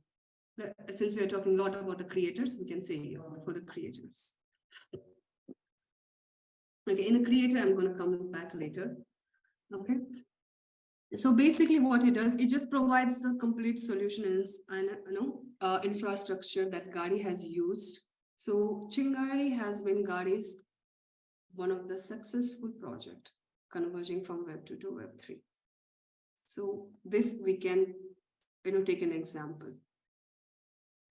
Since we are talking a lot about the creators, we can say for the creators. Okay, in a creator, I'm going to come back later. Okay. So basically what it does, it just provides the complete solution and infrastructure that Gari has used. So Chingari has been Gari's one of the successful project converging from Web 2 to Web 3. So this we can take an example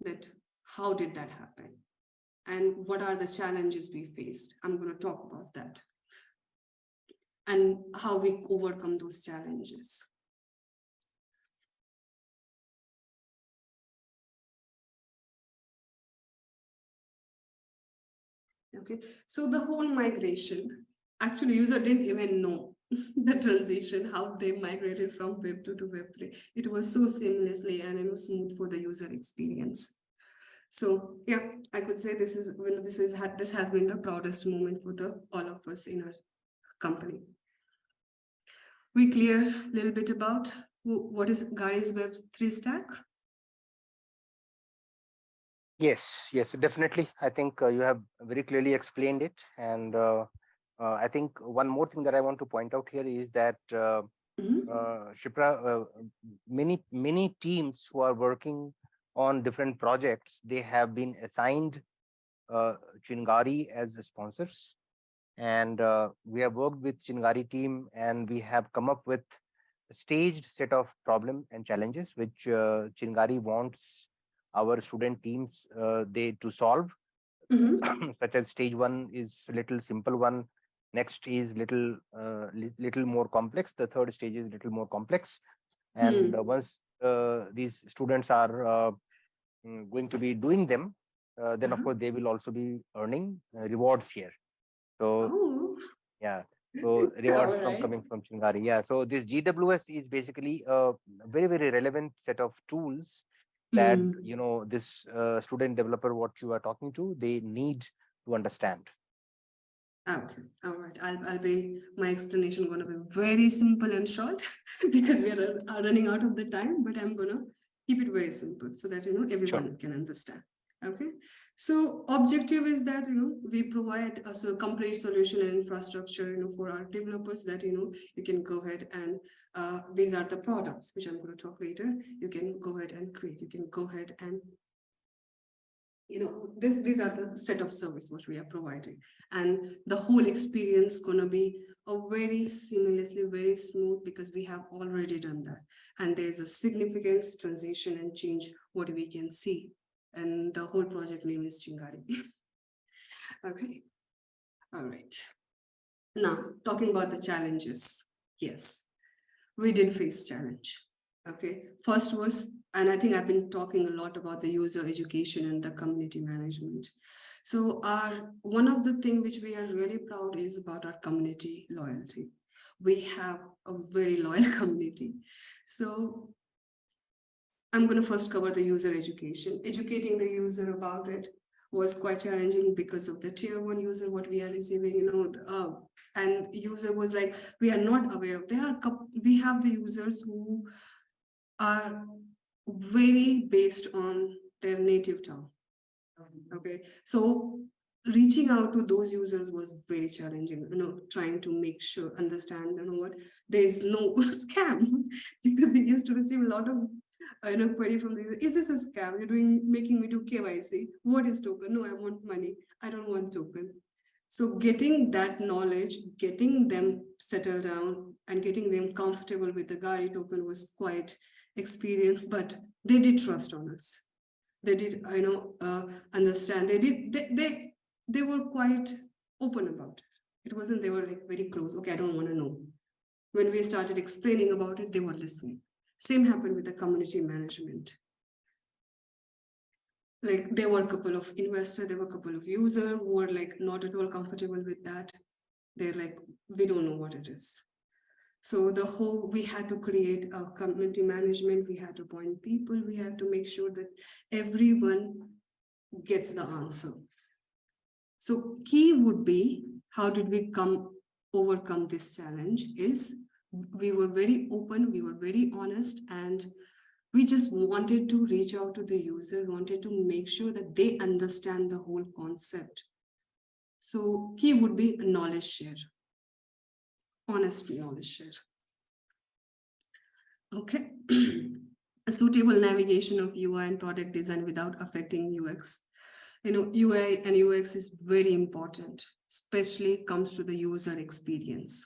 that how did that happen and what are the challenges we faced. I'm going to talk about that and how we overcome those challenges. Okay, so the whole migration, actually user didn't even know the transition, how they migrated from Web 2 to Web 3. It was so seamlessly and smooth for the user experience. So yeah, I could say this has been the proudest moment for all of us in our company. We clear a little bit about what is Gari's Web 3 stack? Yes, definitely. I think you have very clearly explained it. And I think one more thing that I want to point out here is that, Shipra, many teams who are working on different projects, they have been assigned Chingari as sponsors. And we have worked with Chingari team, and we have come up with a staged set of problem and challenges which Chingari wants our student teams they to solve. Mm-hmm. Such as stage one is a little simple one, Next is little more complex. The third stage is little more complex. And once these students are going to be doing them, then of course they will also be earning rewards here. So Oh, yeah, so rewards all from right. coming from Chingari. Yeah, so this GWS is basically a very relevant set of tools that this student developer, what you are talking to, they need to understand. Okay, all right. I'll be, my explanation going to be very simple and short because we are running out of the time, but I'm going to keep it very simple so that, everyone can understand. Okay, so objective is that, we provide a complete solution and infrastructure, for our developers that, you can go ahead and these are the products, which I'm going to talk later. You can go ahead and create, you can go ahead and these are the set of service which we are providing, and the whole experience gonna be a very seamlessly, very smooth because we have already done that, and there's a significant transition and change what we can see, and the whole project name is Chingari. Okay, all right. Now talking about the challenges, yes, we did face challenge. Okay, first was, and I think I've been talking a lot about the user education and the community management. So one of the things which we are really proud is about our community loyalty. We have a very loyal community. So I'm going to first cover the user education. Educating the user about it was quite challenging because of the tier 1 user, what we are receiving, and user was like, we are not aware of, we have the users who are very based on their native tongue. Okay, so reaching out to those users was very challenging, trying to make sure, understand, what, there is no scam, because we used to receive a lot of query from the user, is this a scam? You're making me do KYC. What is token? No, I want money. I don't want token. So getting that knowledge, getting them settled down and getting them comfortable with the Gari token was quite experience, but they did trust on us. They did, understand. They were quite open about it. It wasn't, they were like very close. Okay, I don't want to know. When we started explaining about it, they were listening. Same happened with the community management. Like there were a couple of investors, there were a couple of users who were like not at all comfortable with that. They're like, we don't know what it is. So we had to create a community management, we had to appoint people, we had to make sure that everyone gets the answer. So key would be, how did we overcome this challenge is, we were very open, we were very honest, and we just wanted to reach out to the user, wanted to make sure that they understand the whole concept. So key would be a knowledge share. Honest knowledge share. Okay. A suitable navigation of UI and product design without affecting UX. UI and UX is very important, especially comes to the user experience.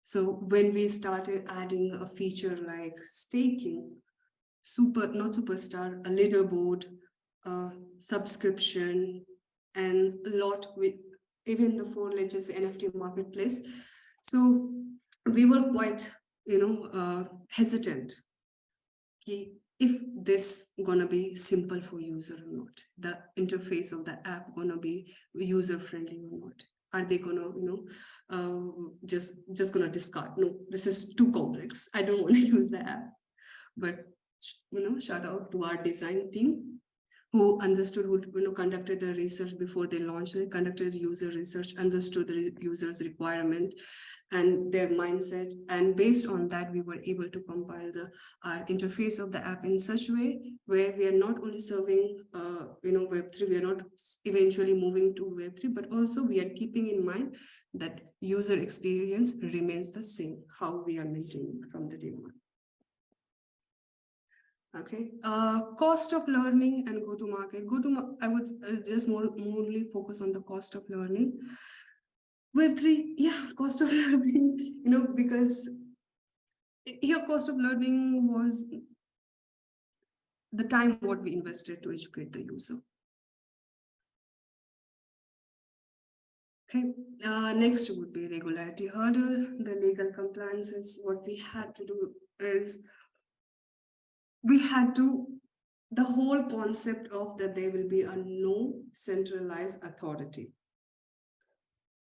So when we started adding a feature like staking, not superstar, a leaderboard, subscription, and a lot with even the 4 ledgers NFT marketplace. So we were quite, hesitant. If this gonna be simple for user or not, the interface of the app gonna be user friendly or not. Are they gonna, just gonna discard? No, this is too complex. I don't want to use the app. But shout out to our design team who understood, who conducted the research before they launched it, conducted user research, understood the user's requirement and their mindset, and based on that we were able to compile our interface of the app in such a way where we are not only serving Web3, we are not eventually moving to Web3, but also we are keeping in mind that user experience remains the same, how we are maintaining from the day one. Okay, cost of learning and go to market. I would just morely focus on the cost of learning. Web3, yeah, cost of learning, because here cost of learning was the time what we invested to educate the user. Okay, next would be regularity hurdle. The legal compliance is what we had to do is the whole concept of that there will be a no centralized authority.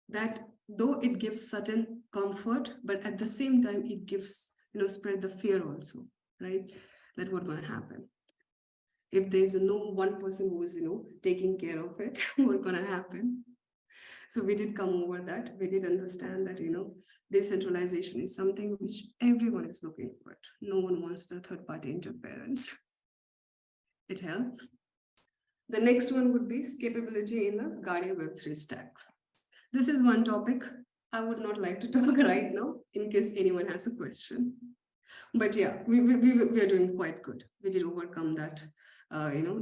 That though it gives certain comfort, but at the same time, it gives, spread the fear also, right? That what's going to happen. If there's no one person who is, taking care of it, what's going to happen? So we did come over that. We did understand that, decentralization is something which everyone is looking for. No one wants the third party interference. It helped. The next one would be scalability in the Gari Web3 stack. This is one topic I would not like to talk right now in case anyone has a question. But yeah, we are doing quite good. We did overcome that,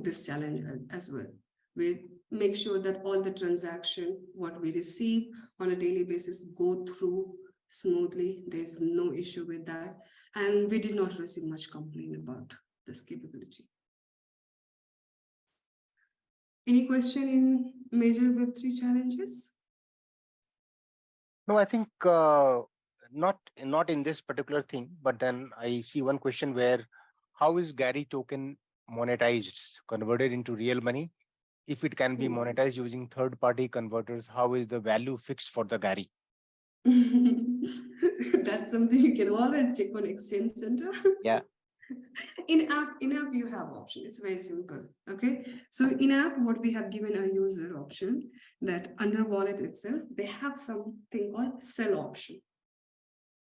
this challenge as well. We make sure that all the transaction, what we receive on a daily basis, go through smoothly. There's no issue with that. And we did not receive much complaint about this capability. Any question in major Web3 challenges? No, I think not in this particular thing, but then I see one question where how is Gary token monetized, converted into real money? If it can be monetized using third-party converters, how is the value fixed for the Gary? That's something you can always check on Exchange Center. Yeah. In app you have option. It's very simple. Okay. So in app, what we have given a user option that under wallet itself, they have something called sell option.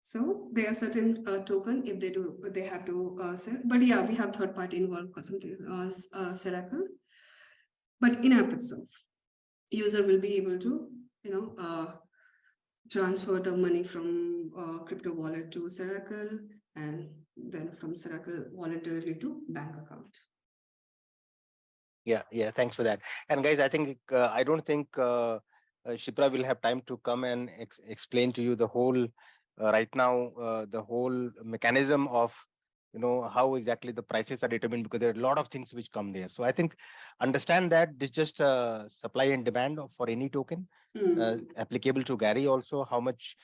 So there are certain token if they do, they have to sell. But yeah, we have third party involved, something Seracle. But in app itself, user will be able to, transfer the money from crypto wallet to Seracle and then from Seracle wallet directly to bank account. Yeah, thanks for that. And guys, I think I don't think Shipra will have time to come and explain to you the whole right now the whole mechanism of how exactly the prices are determined, because there are a lot of things which come there. So I think understand that this just supply and demand for any token applicable to Gary also, how much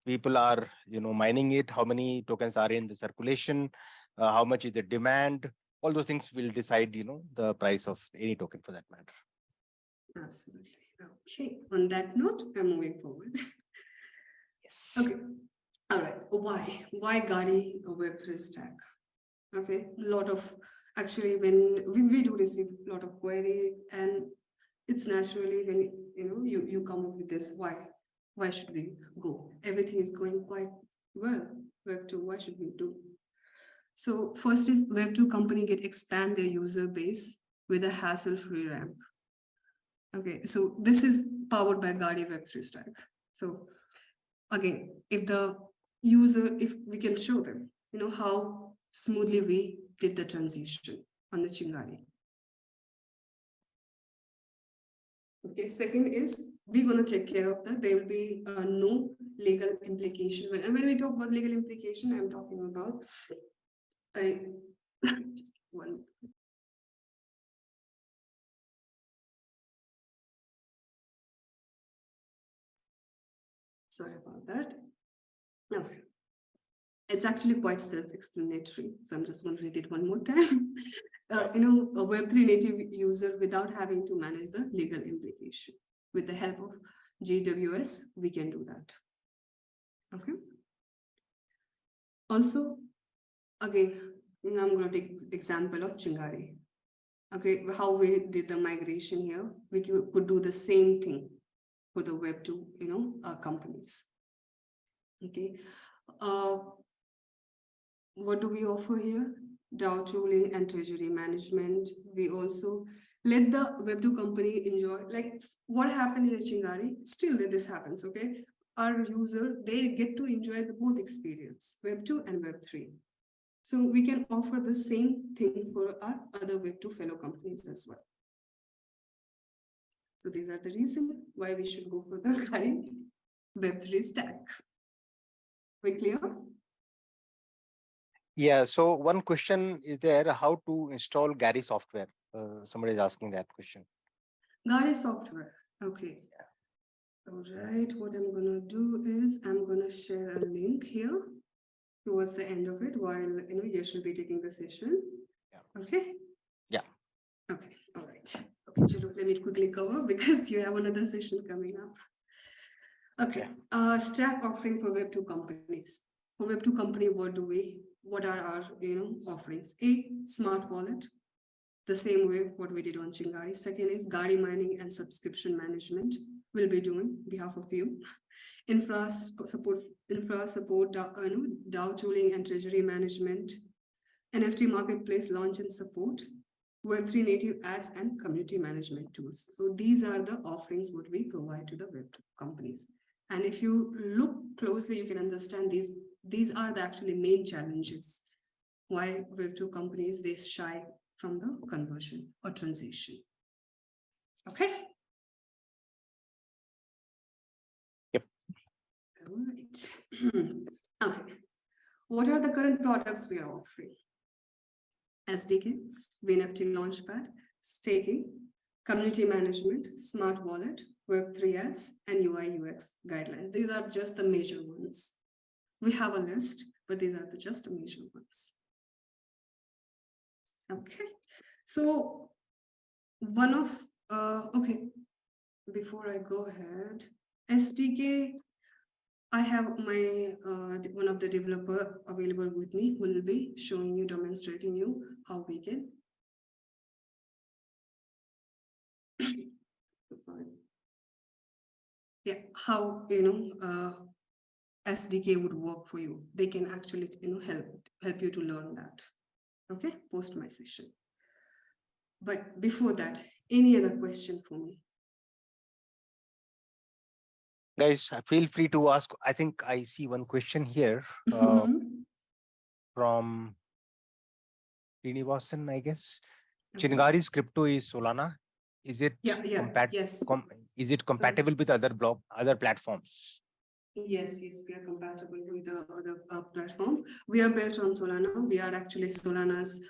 people are mining it, how many tokens are in the circulation, how much is the demand. All those things will decide the price of any token for that matter. Absolutely. Okay, on that note, I'm moving forward. Yes. Okay. All right. Why Gari Web3 stack? Okay, a lot of actually when we do receive a lot of query, and it's naturally when you come up with this why should we go? Everything is going quite well. Web2, why should we do? So first is Web2 company expand their user base with a hassle-free ramp. Okay, so this is powered by Gari Web3 stack. So again, if we can show them, how smoothly we did the transition on the Chingari. Okay, second is we're going to take care of that. There will be no legal implication. And when we talk about legal implication, I'm talking about one. Sorry about that. No. It's actually quite self-explanatory. So I'm just going to read it one more time. A Web3 native user without having to manage the legal implication. With the help of GWS, we can do that. Okay. Also, again, I'm going to take example of Chingari. Okay, how we did the migration here, we could do the same thing for the Web2, companies. Okay. What do we offer here? DAO tooling and treasury management. We also let the Web2 company enjoy, like what happened in Chingari, still this happens, okay? Our user, they get to enjoy the both experience, Web2 and Web3. So we can offer the same thing for our other Web2 fellow companies as well. So these are the reasons why we should go for the Gari Web3 stack. We clear? Yeah, so one question is there, how to install Gary software? Somebody is asking that question. Gari software, okay. All right, what I'm gonna do is I'm gonna share a link here towards the end of it while you should be taking the session. Yeah. Okay. Yeah. Okay. All right. Okay, chalo, let me quickly cover because you have another session coming up. Okay. Stack offering for Web2 companies. For Web2 company, what are our offerings? A smart wallet, the same way what we did on Chingari. Second is Gari mining and subscription management will be doing behalf of you. Infra support, DAO tooling and treasury management, NFT marketplace launch and support, Web3 native ads and community management tools. So these are the offerings what we provide to the Web2 companies. And if you look closely, you can understand these are the actually main challenges why Web2 companies they shy from the conversion or transition. Okay. Yep. All right. Okay. What are the current products we are offering? SDK, VNFT Launchpad, staking, community management, smart wallet, Web3 ads, and UI UX guidelines. These are just the major ones. We have a list, but these are just the major ones. Okay, so okay, before I go ahead, SDK, I have my one of the developer available with me who will be showing you, demonstrating you how we can yeah, how SDK would work for you. They can actually help you to learn that. Okay, post my session. But before that, any other question for me? Guys, feel free to ask. I think I see one question here from Srinivasan, I guess. Okay. Chingari's crypto is Solana. Is it yes. is it compatible with other platforms? Yes, we are compatible with the other platform. We are built on Solana. We are actually Solana's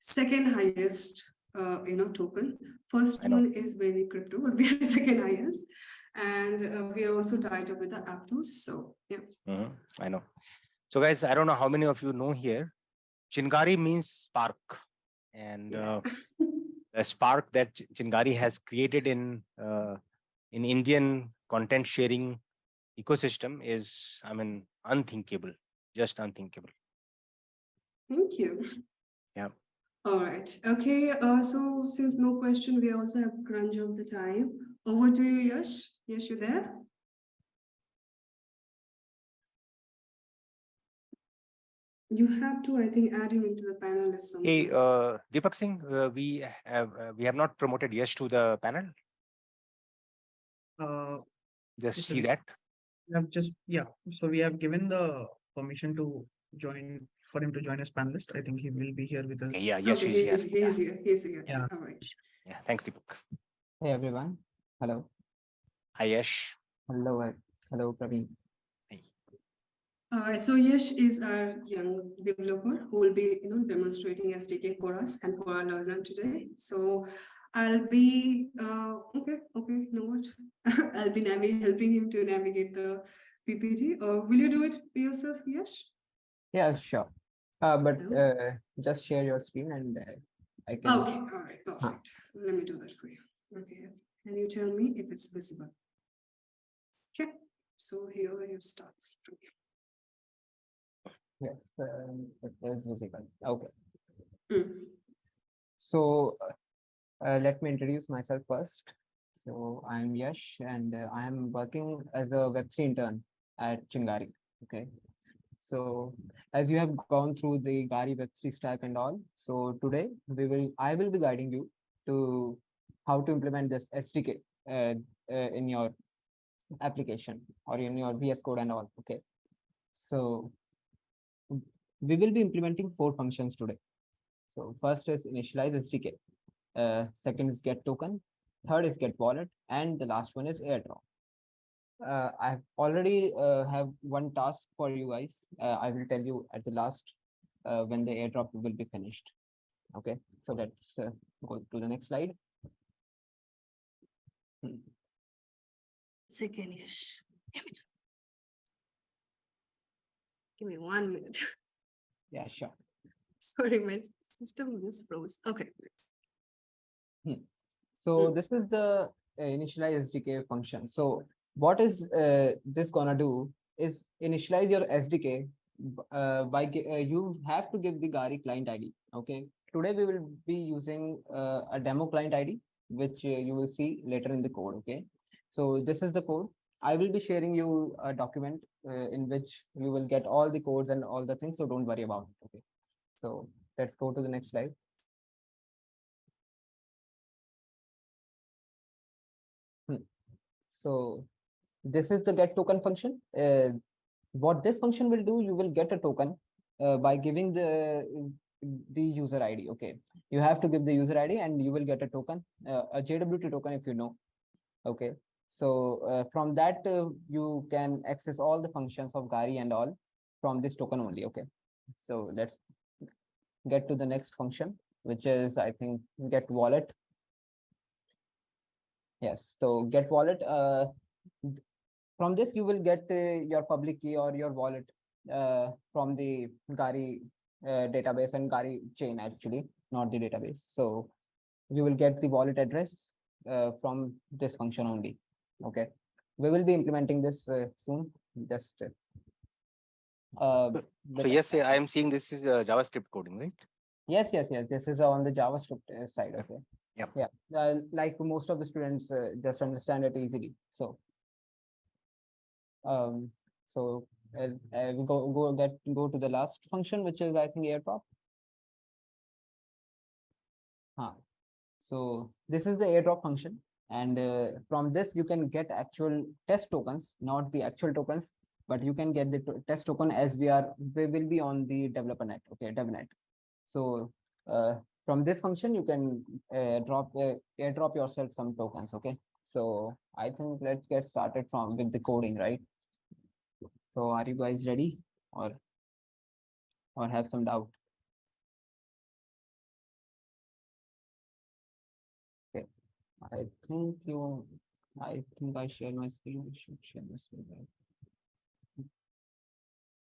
second highest token. First one is very crypto, but we are second highest. And we are also tied up with the Aptos. So yeah. I know. So guys, I don't know how many of you know here. Chingari means spark. And the spark that Chingari has created in Indian content sharing ecosystem is, I mean, unthinkable, just unthinkable. Thank you. Yeah. All right. Okay. So since no question, we also have crunch of the time. Over to you, Yash. Yash, you there? You have to, I think, add him into the panel as something. Hey, Deepak Singh, we have not promoted Yash to the panel. Just see that. We have so we have given the permission to join for him to join as panelist. I think he will be here with us. Yeah, Yash is here. He's here. Yeah. All right. Yeah, thanks, Deepak. Hey everyone. Hello. Hi, Yash. Hello. Hello, Praveen. All right, so Yash is our young developer who will be demonstrating SDK for us and for our learner today. So I'll be okay, you know what? I'll be helping him to navigate the PPT. Or will you do it yourself, Yash? Yeah, sure. But just share your screen and I can. Okay, all right, perfect. Let me do that for you. Okay, can you tell me if it's visible? Okay, so here it starts from here. Yes, it is visible. Okay. Mm. So let me introduce myself first. So I'm Yash and I am working as a Web3 intern at Chingari. Okay. So as you have gone through the Gari Web3 stack and all, so today I will be guiding you to how to implement this SDK in your application or in your VS Code and all. Okay. So we will be implementing 4 functions today. So first is initialize SDK, second is get token, third is get wallet, and the last one is airdrop. I've already have one task for you guys. I will tell you at the last when the airdrop will be finished. Okay, so let's go to the next slide. Second, yes. Give me 1 minute. Yeah, sure. Sorry, my system just froze. Okay. So this is the initialize SDK function. So what is this gonna do is initialize your SDK you have to give the Gari client ID. Okay. Today we will be using a demo client ID, which you will see later in the code. Okay. So this is the code. I will be sharing you a document in which you will get all the codes and all the things. So don't worry about it. Okay. So let's go to the next slide. So this is the get token function. What this function will do, you will get a token by giving the user ID. Okay, you have to give the user ID and you will get a token, a JWT token if you know. Okay, so from that you can access all the functions of Gari and all from this token only. Okay, so let's get to the next function, which is I think get wallet. Yes, so get wallet. From this you will get your public key or your wallet from the Gari database and Gari chain actually, not the database. So you will get the wallet address from this function only. Okay, we will be implementing this soon. Just So yes, I am seeing this is JavaScript coding, right? yes. This is on the JavaScript side. Okay. Yep. Yeah. Like most of the students just understand it easily. So um so we go to the last function, which is I think airdrop. So this is the airdrop function, and from this you can get actual test tokens, not the actual tokens, but you can get the test token as we will be on the developer net. Okay, devnet. So from this function you can airdrop yourself some tokens. Okay, so I think let's get started from with the coding, right? So are you guys ready, or have some doubt? Okay, I think you. I think I share my screen. I should share my screen. Right?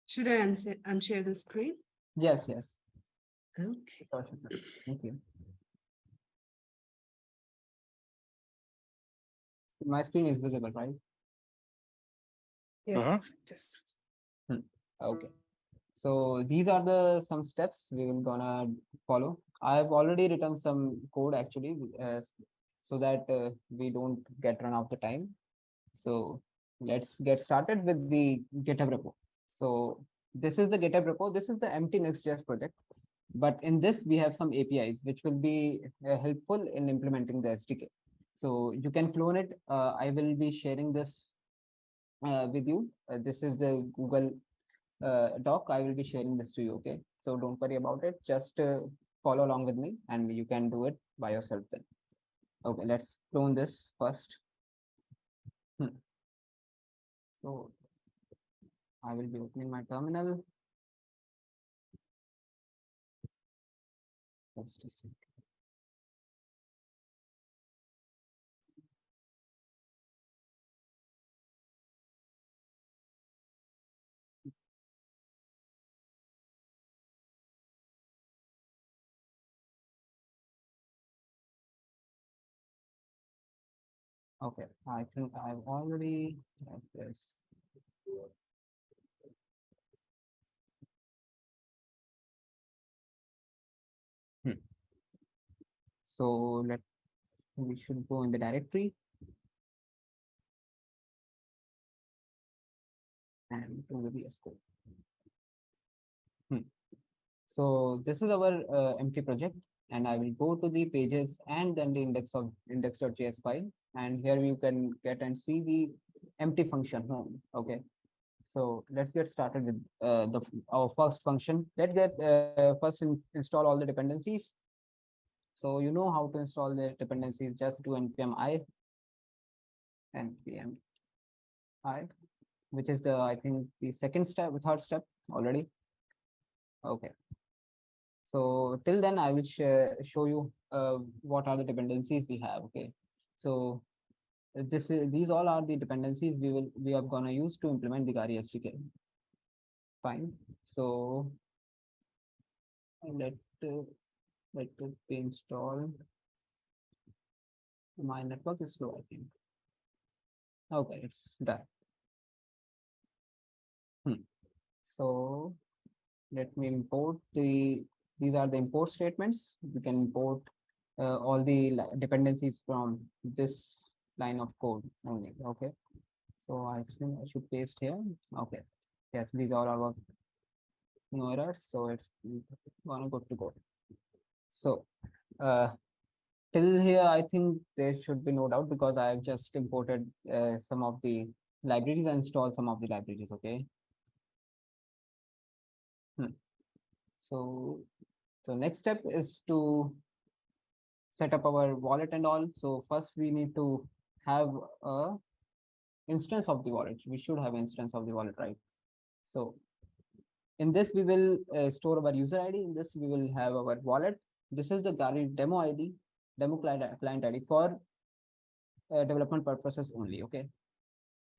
Should I unshare the screen? Yes, yes. Okay. Sure, sure. Thank you. My screen is visible, right? Yes. Just Okay. So these are the some steps we will gonna follow. I've already written some code actually, so that we don't get run out the time. So let's get started with the GitHub repo. So this is the GitHub repo. This is the empty Next.js project. But in this, we have some APIs which will be helpful in implementing the SDK. So you can clone it. I will be sharing this with you. This is the Google doc. I will be sharing this to you. Okay. So don't worry about it. Just follow along with me and you can do it by yourself then. Okay. Let's clone this first. So I will be opening my terminal. Just a second. Okay, I think I've already have this. So we should go in the directory and do the VS Code. So this is our empty project, and I will go to the pages and then the index.js file, and here you can get and see the empty function home. Okay, so let's get started with our first function. Let's get first install all the dependencies. So you know how to install the dependencies. Just do npm i, which is the I think the second step, third step already. Okay. So till then, I will show you what are the dependencies we have. Okay. So these all are the dependencies we are gonna use to implement the GariSDK. Fine. So let let it be installed. My network is slow, I think. Okay, it's done. So let me import these are the import statements. We can import all the dependencies from this line of code only. Okay. So I think I should paste here. Okay. Yes, these all are work. No errors. So it's gonna go to go. So till here, I think there should be no doubt because I have just imported some of the libraries and installed some of the libraries. Okay. So next step is to set up our wallet and all. So first we need to have a instance of the wallet. We should have instance of the wallet, right? So in this we will store our user ID. In this we will have our wallet. This is the Gari demo ID, demo client ID for development purposes only. Okay.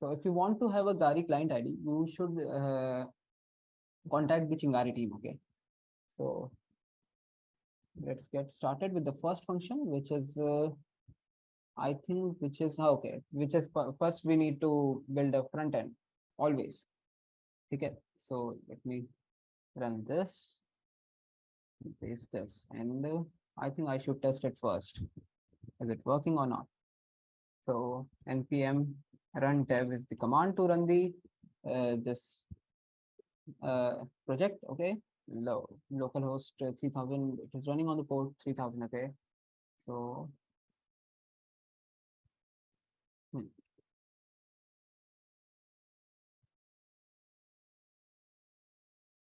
So if you want to have a Gari client ID, you should contact the Chingari team. Okay. So let's get started with the first function, which is I think which is okay, which is first we need to build a front end always. Okay, so let me run this, paste this, and I think I should test it first. Is it working or not? So npm run dev is the command to run the this project. Okay, localhost 3000. It is running on the port 3000. Okay, so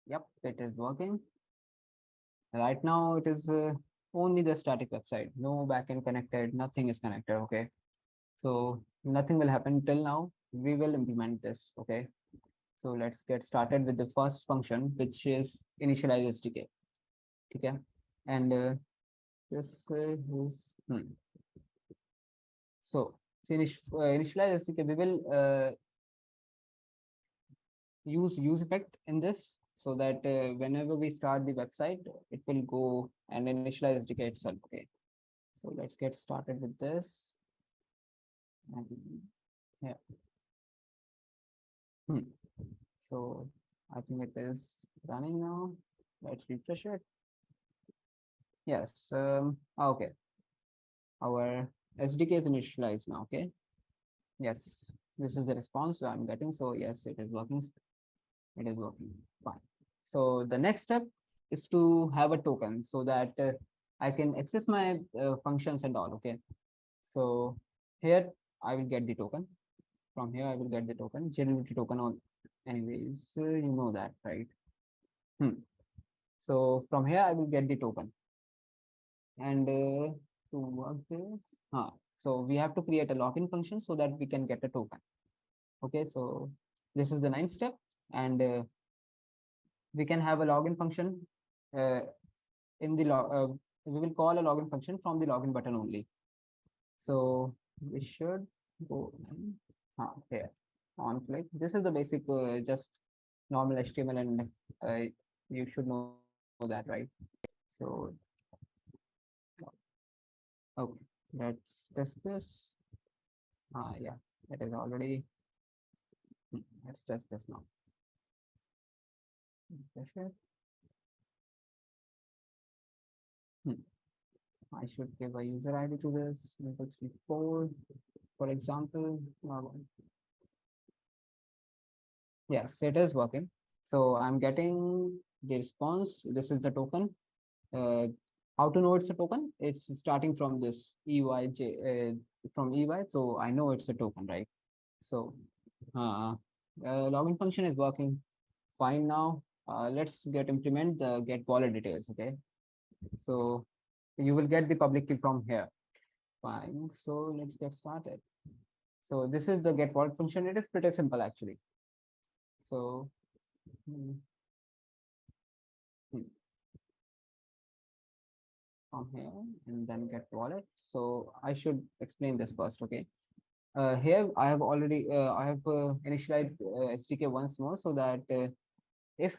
yep, it is working. Right now, it is only the static website, no backend connected, nothing is connected. Okay, so nothing will happen till now. We will implement this. Okay, so let's get started with the first function, which is initialize SDK. Okay, and this is so initialize SDK. We will use effect in this so that whenever we start the website, it will go and initialize SDK itself. Okay, so let's get started with this. And yeah. So I think it is running now. Let's refresh it. Yes. Okay. Our SDK is initialized now. Okay. Yes. This is the response I'm getting. So yes, it is working. It is working fine. So the next step is to have a token so that I can access my functions and all. Okay. So here I will get the token. From here I will get the token, generate token on. Anyways, you know that, right? So from here I will get the token. And to work this, so we have to create a login function so that we can get a token. Okay, so this is the ninth step, and we can have a login function in the log. We will call a login function from the login button only. So we should go here on click. This is the basic just normal HTML, and you should know that, right? So okay, let's test this. Yeah, it is already. Let's test this now. Refresh it. I should give a user ID to this. 4, for example. Yes, it is working. So I'm getting the response. This is the token. How to know it's a token? It's starting from this EYJ from EY. So I know it's a token, right? So login function is working fine now. Let's implement the get wallet details. Okay. So you will get the public key from here. Fine. So let's get started. So this is the get wallet function. It is pretty simple actually. So from here and then get wallet. So I should explain this first. Okay. Here I have already initialized SDK once more, so that if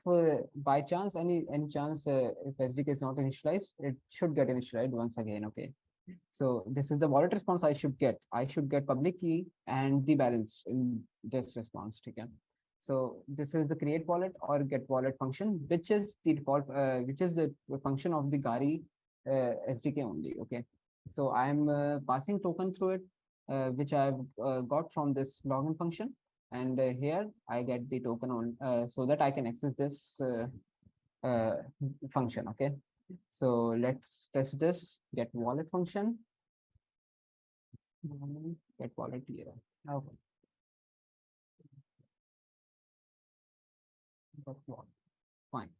by chance any chance if SDK is not initialized, it should get initialized once again. Okay. So this is the wallet response I should get. I should get public key and the balance in this response. Okay. So this is the create wallet or get wallet function, which is the default, which is the function of the Gari SDK only. Okay. So I'm passing token through it, which I've got from this login function. And here I get the token on so that I can access this function. Okay. So let's test this get wallet function. Get wallet here. Okay. Get wallet. Fine.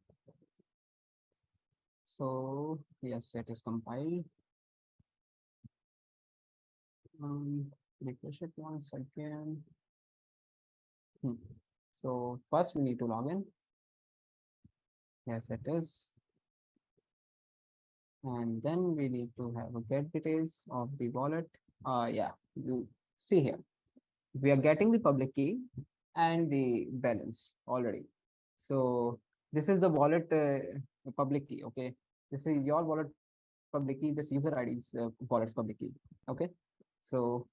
So yes, it is compiled. Refresh it once again. So first we need to log in. Yes, it is. And then we need to have a get details of the wallet. Yeah, you see here. We are getting the public key and the balance already. So this is the wallet public key. Okay, this is your wallet public key. This user ID's wallet's public key. Okay, so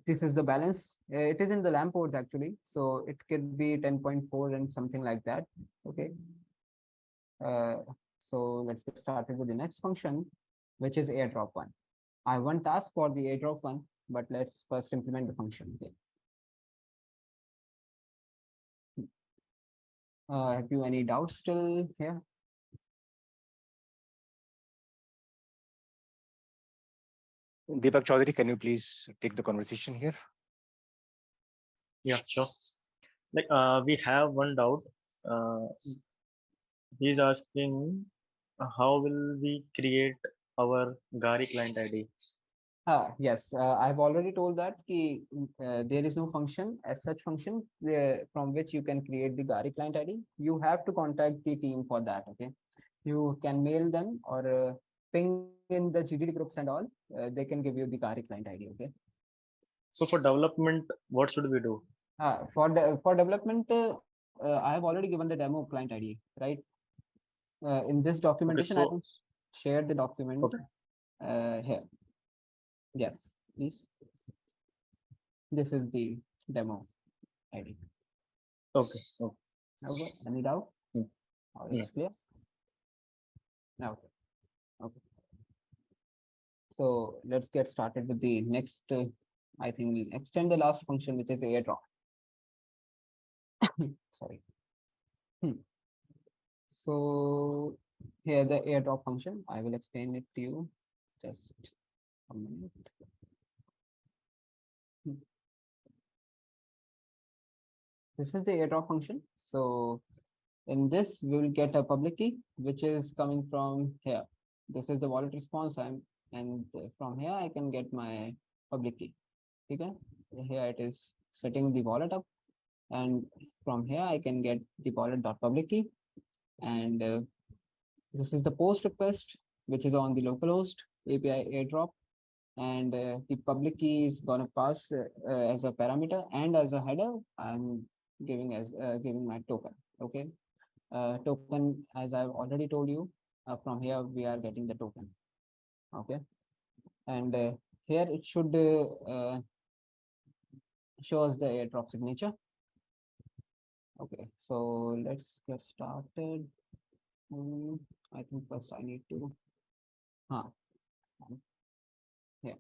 this is the balance. It is in the lamp ports actually, so it could be 10.4 and something like that. Okay. Uh, so let's get started with the next function, which is airdrop one. I have one task for the airdrop one, but let's first implement the function. Okay. Have you any doubts still here? Deepak Chaudhary, can you please take the conversation here? Yeah, sure. Like we have one doubt. Uh, he's asking how will we create our Gari client ID? Yes, I've already told that there is no function as such function from which you can create the Gari client ID. You have to contact the team for that. Okay, you can mail them or ping in the GDD groups and all. They can give you the Gari client ID. Okay. So for development, what should we do? For development, I have already given the demo client ID, right? In this documentation, I so will share the document here. Yes, please. This is the demo ID. okay. Okay. Any doubt? Hmm. Now it's clear. Now, okay. So let's get started with the next. I think we extend the last function, which is airdrop. Sorry. So here the airdrop function. I will explain it to you. Just a minute. This is the airdrop function. So in this, we will get a public key, which is coming from here. This is the wallet response. And from here, I can get my public key. Okay. Here it is setting the wallet up. And from here, I can get the wallet.public key. And this is the post request, which is on the localhost API airdrop. And the public key is gonna pass as a parameter, and as a header, I'm giving as giving my token. Okay. Token, as I've already told you, from here we are getting the token. Okay. And here it should show us the airdrop signature. Okay, so let's get started. I think first I need to yeah.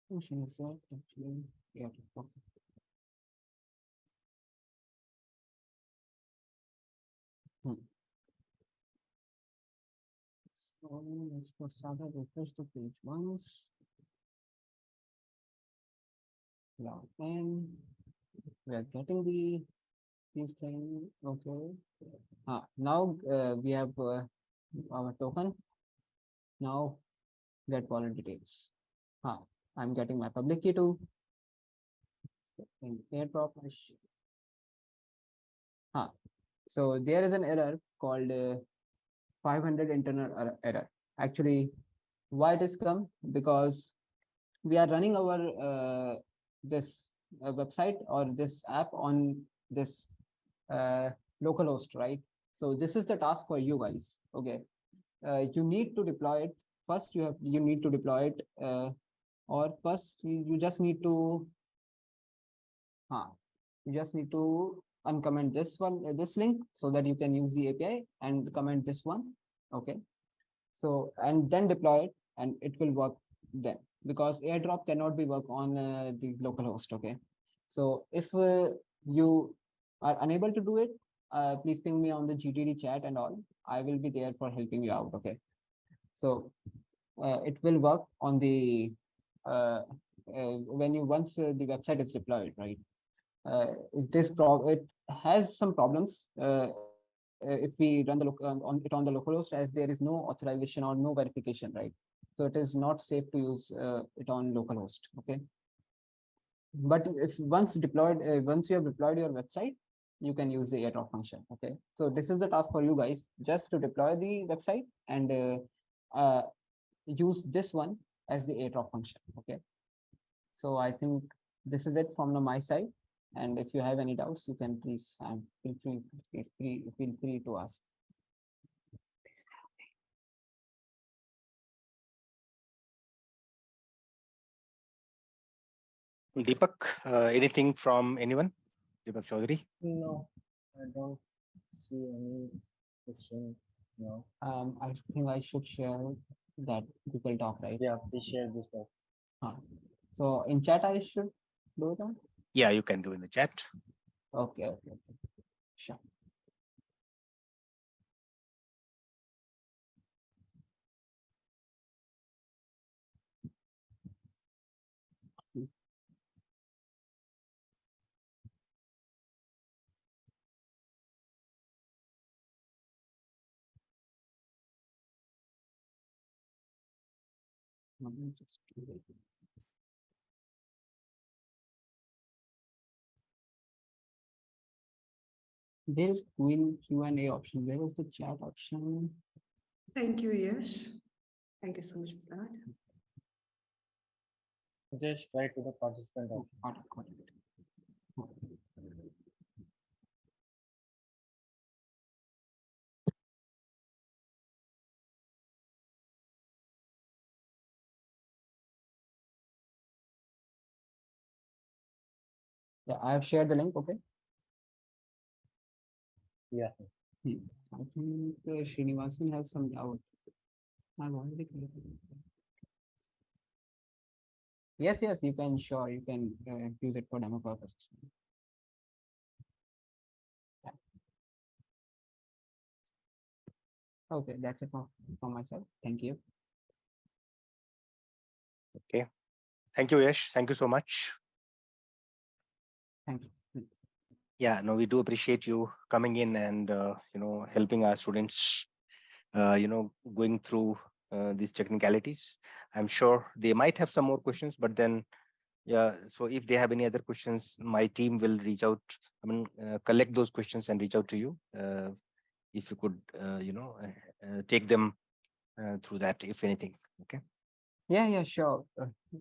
Function is that actually airdrop. So let's go started, refresh the page once. Log in. We are getting these things. Okay. Now we have our token. Now get wallet details. I'm getting my public key too. In airdrop. So there is an error called 500 internal error. Actually, Why it is come? Because we are running our this website or this app on this uh, localhost, right? So this is the task for you guys. Okay, you need to deploy it. First, you need to deploy it, or first you just need to you just need to uncomment this one, this link, so that you can use the API and comment this one. Okay, so and then deploy it, and it will work then, because airdrop cannot be work on the local host. Okay, so if you are unable to do it, please ping me on the GTD chat and all. I will be there for helping you out. Okay, so it will work on the when you once the website is deployed, right? It has some problems if we run on it on the localhost, as there is no authorization or no verification, right? So it is not safe to use it on localhost. Okay, but if once you have deployed your website, you can use the airdrop function. Okay, so this is the task for you guys, just to deploy the website and use this one as the airdrop function. Okay, so I think this is it from my side. And if you have any doubts, you can please feel free to ask. Deepak, anything from anyone? Deepak Chaudhary? No, I don't see any question now. I think I should share that Google Doc, right? Yeah, please share this doc. So in chat, I should do it on? Yeah, you can do in the chat. Okay, sure. Let me just do it. There is Q&A option. Where is the chat option? Thank you, Yash. Thank you so much for that. Just try to the participant option. Got it. Yeah, I have shared the link. Okay. Yeah. I think Srinivasan has some doubt. I've already created it. Yes, you can, sure, you can use it for demo purposes. Yeah. Okay, that's it from myself. Thank you. Okay. Thank you, Yash. Thank you so much. Thank you. Yeah, no, we do appreciate you coming in and helping our students going through these technicalities. I'm sure they might have some more questions, but then yeah, so if they have any other questions, my team will reach out, collect those questions and reach out to you. If you could take them through that, if anything. Okay. Yeah, sure.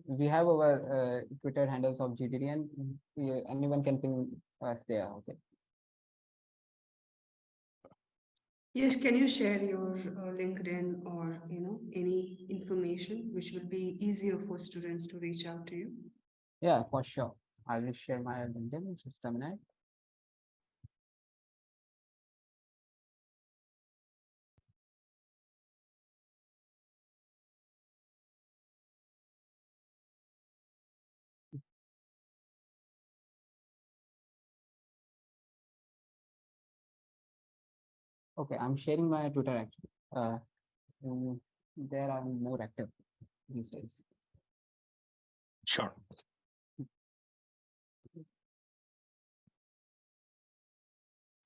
We have our Twitter handles of GTD, and anyone can ping us there. Okay. Yes, can you share your LinkedIn or any information which will be easier for students to reach out to you? Yeah, for sure. I will share my LinkedIn. Just a minute. Okay, I'm sharing my Twitter actually. There I'm more active these days. Sure.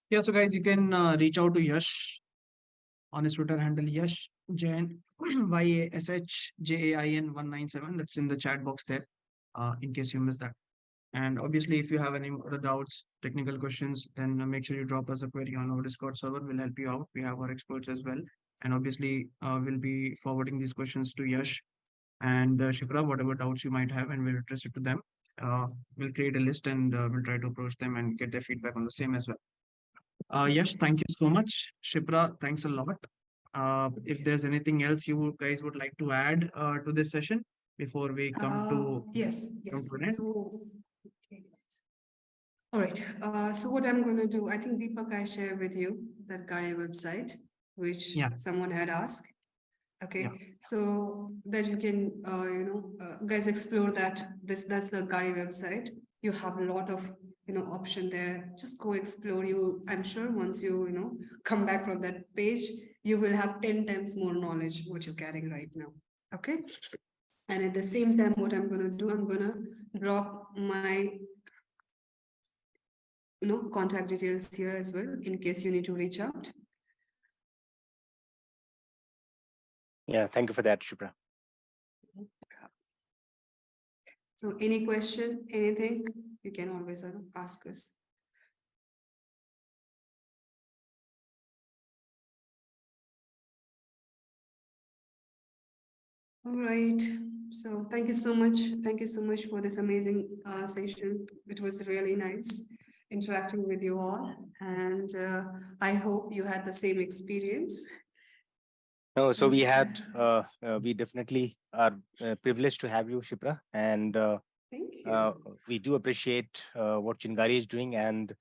Yeah, so guys, you can reach out to Yash on his Twitter handle, Yash Jain, YASHJAIN 197. That's in the chat box there, in case you missed that. And obviously, if you have any other doubts, technical questions, then make sure you drop us a query on our Discord server. We'll help you out. We have our experts as well. And obviously, we'll be forwarding these questions to Yash and Shipra, whatever doubts you might have, and we'll address it to them. We'll create a list and we'll try to approach them and get their feedback on the same as well. Yash, thank you so much. Shipra, thanks a lot. If there's anything else you guys would like to add to this session before we come to Yes, come yes. to an end. So, okay. All right. So what I'm going to do, I think Deepak, I share with you that Gari website, which Yeah. someone had asked. Okay, Yeah. so that you can, guys explore that's the Gari website. You have a lot of, option there. Just go explore. I'm sure once you come back from that page, you will have 10 times more knowledge what you're carrying right now. Okay. And at the same time, what I'm going to do, I'm going to drop my contact details here as well in case you need to reach out. Yeah, thank you for that, Shipra. So any question, anything, you can always ask us. All right. So thank you so much. Thank you so much for this amazing session. It was really nice interacting with you all. And I hope you had the same experience. No, so we definitely are privileged to have you, Shipra, and Thank you. we do appreciate what Chingari is doing, and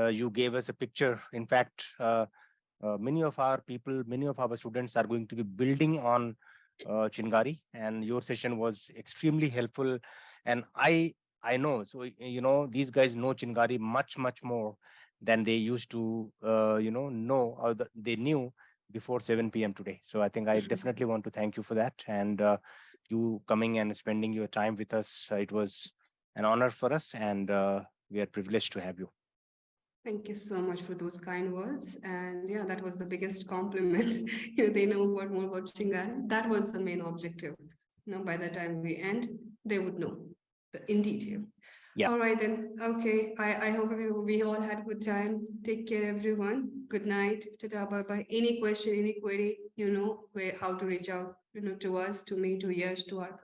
you gave us a picture. In fact, many of our people, many of our students are going to be building on Chingari, and your session was extremely helpful. And I know, so these guys know Chingari much more than they used to know, or they knew before 7 p.m. today. So I think I definitely want to thank you for that, and you coming and spending your time with us. It was an honor for us, and we are privileged to have you. Thank you so much for those kind words. And yeah, that was the biggest compliment. They know more about Chingari. That was the main objective. By the time we end, they would know in detail. Yeah. All right then. Okay. I hope we all had a good time. Take care, everyone. Good night. Tata, bye bye. Any question, any query, how to reach out, to us, to me, to Yash, to our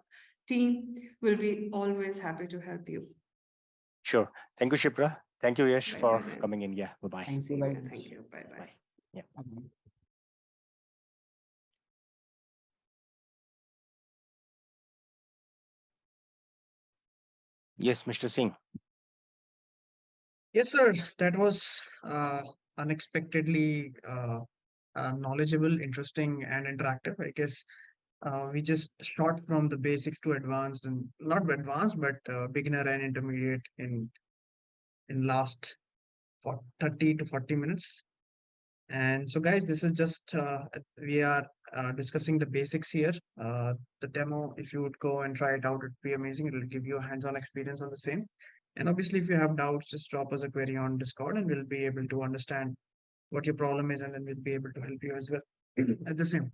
team. We'll be always happy to help you. Sure. Thank you, Shipra. Thank you, Yash, Bye for bye then. coming in. Yeah. Bye-bye. Thank you very much. Thank you. Bye bye. Bye. Yeah. Bye-bye. Yes, Mr. Singh. Yes, sir. That was unexpectedly knowledgeable, interesting, and interactive. I guess we just shot from the basics to advanced, and not advanced, but beginner and intermediate in last for 30 to 40 minutes. And so, guys, this is just we are discussing the basics here. The demo, if you would go and try it out, it'd be amazing. It'll give you a hands-on experience on the same. And obviously, if you have doubts, just drop us a query on Discord, and we'll be able to understand what your problem is, and then we'll be able to help you as well at the same.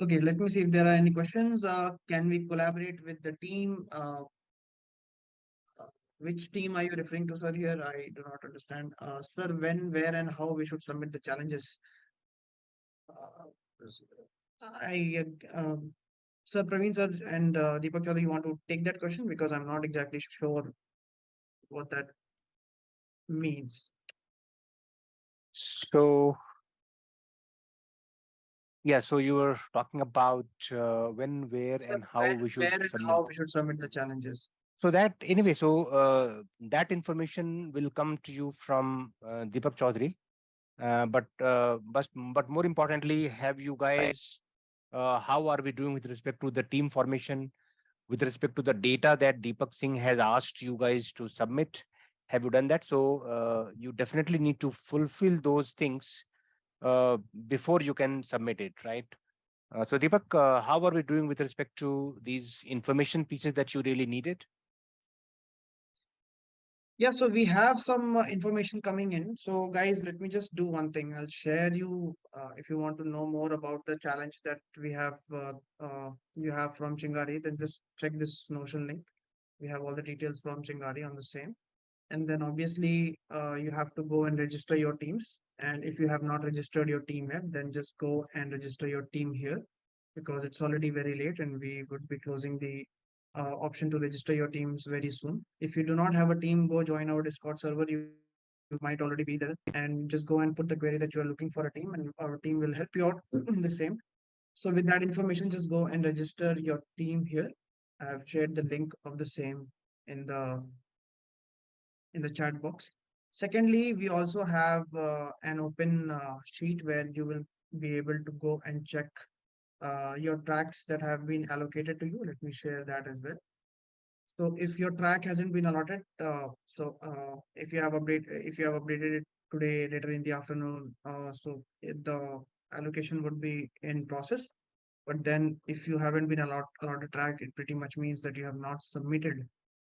Okay, let me see if there are any questions. Can we collaborate with the team? Which team are you referring to, sir? Here, I do not understand. Sir, when, where, and how we should submit the challenges? Uh, I, Sir Praveen, sir, and Deepak Chaudhary, you want to take that question because I'm not exactly sure what that means. So, yeah, so you were talking about when, where, Sir, and how when, we should where, and submit. how we should submit the challenges. So that anyway, so that information will come to you from Deepak Chaudhary. But more importantly, have you guys, how are we doing with respect to the team formation, with respect to the data that Deepak Singh has asked you guys to submit? Have you done that? So you definitely need to fulfill those things before you can submit it, right? So Deepak, how are we doing with respect to these information pieces that you really needed? Yeah, so we have some information coming in. So guys, let me just do one thing. I'll share you if you want to know more about the challenge that we have you have from Chingari, then just check this Notion link. We have all the details from Chingari on the same. And then obviously you have to go and register your teams. And if you have not registered your team yet, then just go and register your team here, because it's already very late and we would be closing the option to register your teams very soon. If you do not have a team, go join our Discord server. You might already be there, and just go and put the query that you are looking for a team, and our team will help you out in the same. So with that information, just go and register your team here. I've shared the link of the same in the chat box. Secondly, we also have an open sheet where you will be able to go and check your tracks that have been allocated to you. Let me share that as well. So if your track hasn't been allotted, if you have updated it today later in the afternoon, the allocation would be in process. But then if you haven't been allotted track, it pretty much means that you have not submitted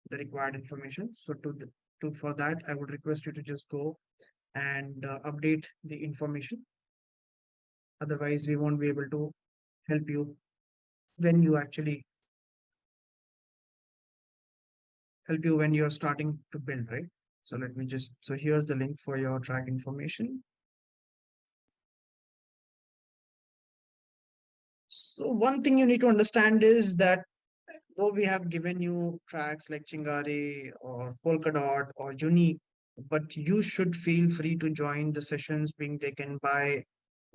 the required information. So for that, I would request you to just go and update the information. Otherwise, we won't be able to help you when you actually when you're starting to build, right? So so here's the link for your track information. So one thing you need to understand is that though we have given you tracks like Chingari or Polkadot or Unique, but you should feel free to join the sessions being taken by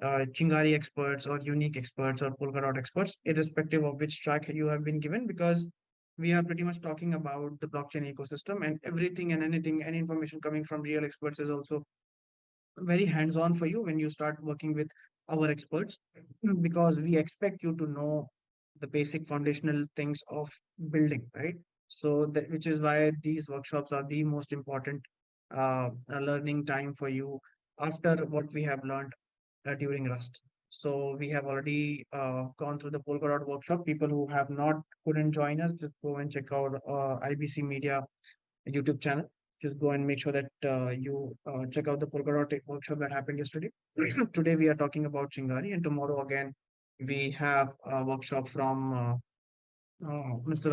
Chingari experts or Unique experts or Polkadot experts, irrespective of which track you have been given, because we are pretty much talking about the blockchain ecosystem, and everything and anything, any information coming from real experts is also very hands-on for you when you start working with our experts, because we expect you to know the basic foundational things of building, right? So that, which is why these workshops are the most important learning time for you after what we have learned during Rust. So we have already gone through the Polkadot workshop. People who have not couldn't join us, just go and check out IBC Media YouTube channel. Just go and make sure that you check out the Polkadot workshop that happened yesterday. Today we are talking about Chingari, and tomorrow again we have a workshop from Mr.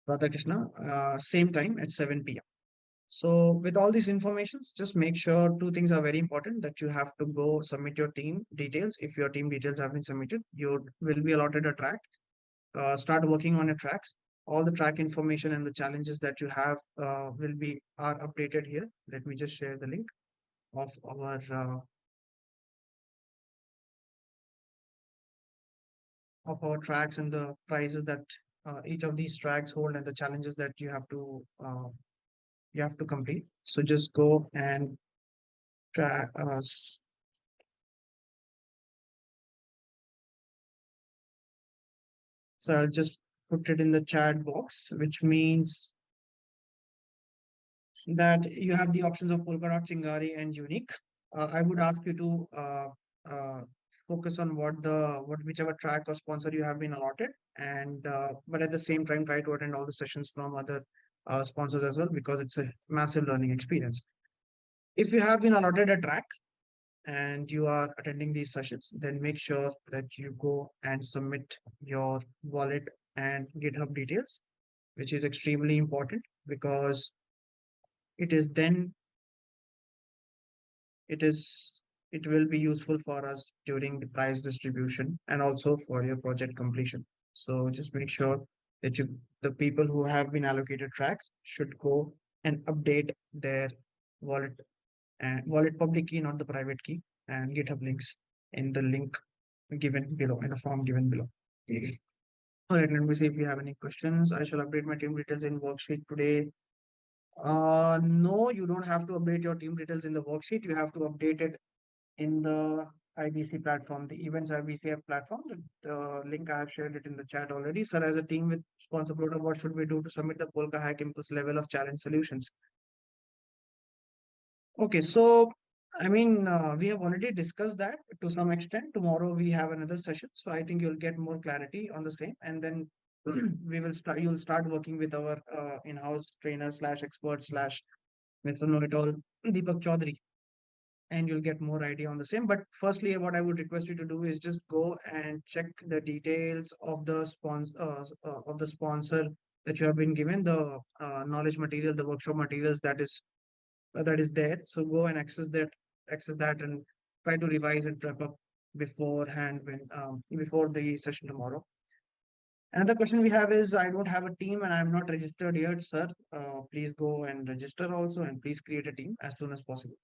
Radhakrishna, same time at 7 p.m. So with all these informations, just make sure two things are very important: that you have to go submit your team details. If your team details have been submitted, you will be allotted a track. Start working on your tracks. All the track information and the challenges that you have are updated here. Let me just share the link of our tracks and the prizes that each of these tracks hold, and the challenges that you have to complete. So just go and track. So I'll just put it in the chat box, which means that you have the options of Polkadot, Chingari, and Unique. I would ask you to uh, focus on whichever track or sponsor you have been allotted, and but at the same time try to attend all the sessions from other sponsors as well, because it's a massive learning experience. If you have been allotted a track and you are attending these sessions, then make sure that you go and submit your wallet and GitHub details, which is extremely important, because it is then it is it will be useful for us during the price distribution and also for your project completion. So just make sure that the people who have been allocated tracks should go and update their wallet and wallet public key, not the private key, and GitHub links in the link given below, in the form given below. All right, let me see if you have any questions. I shall update my team details in worksheet today. No, you don't have to update your team details in the worksheet. You have to update it in the IBC platform, the events IBC platform. The link I have shared it in the chat already. Sir, as a team with sponsor program, what should we do to submit the Polka Hack Impulse level of challenge solutions? Okay, so I mean, we have already discussed that to some extent. Tomorrow we have another session, so I think you'll get more clarity on the same, and then you'll start working with our in-house trainer slash expert slash Mr. Know-it-all, Deepak Chaudhary, and you'll get more idea on the same. But firstly, what I would request you to do is just go and check the details of the sponsor that you have been given, the knowledge material, the workshop materials that is there. So go and access that and try to revise and prep up beforehand when before the session tomorrow. Another question we have is, I don't have a team and I'm not registered yet, sir. Please go and register also, and please create a team as soon as possible.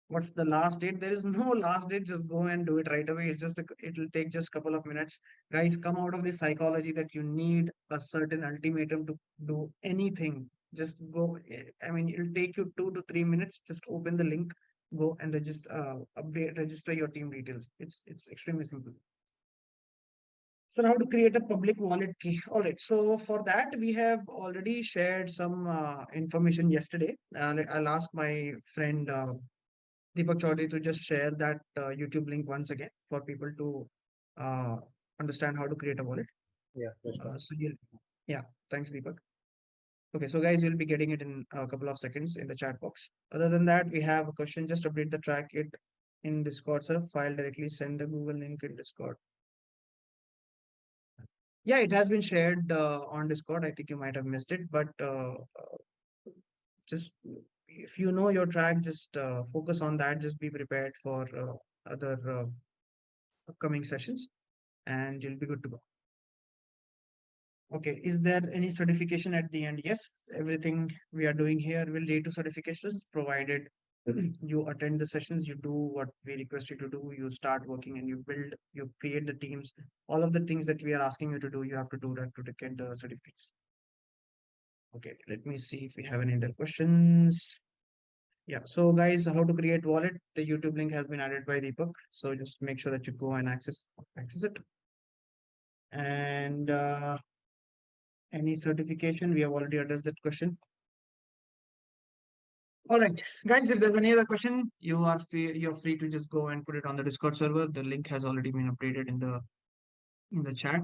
What's the last date? There is no last date. Just go and do it right away. It'll take just a couple of minutes. Guys, come out of the psychology that you need a certain ultimatum to do anything. Just go. I mean, it'll take you 2 to 3 minutes. Just open the link, go and register your team details. It's extremely simple. So how to create a public wallet key. All right. So for that, we have already shared some information yesterday. I'll ask my friend Deepak Chaudhary to just share that YouTube link once again for people to uh, understand how to create a wallet. Yeah, that's right. Yeah, thanks, Deepak. Okay, so guys, you'll be getting it in a couple of seconds in the chat box. Other than that, we have a question. Just update the track it in Discord, sir. File directly, send the Google link in Discord. Yeah, it has been shared on Discord. I think you might have missed it, but just if you know your track, just focus on that. Just be prepared for other upcoming sessions, and you'll be good to go. Okay, is there any certification at the end? Yes, everything we are doing here will lead to certifications, provided you attend the sessions, you do what we request you to do, you start working and you create the teams. All of the things that we are asking you to do, you have to do that to get the certificates. Okay, let me see if we have any other questions. Yeah, so guys, how to create wallet? The YouTube link has been added by Deepak. So just make sure that you go and access it. And any certification, we have already addressed that question. All right, guys, if there's any other question, you're free to just go and put it on the Discord server. The link has already been updated in the chat.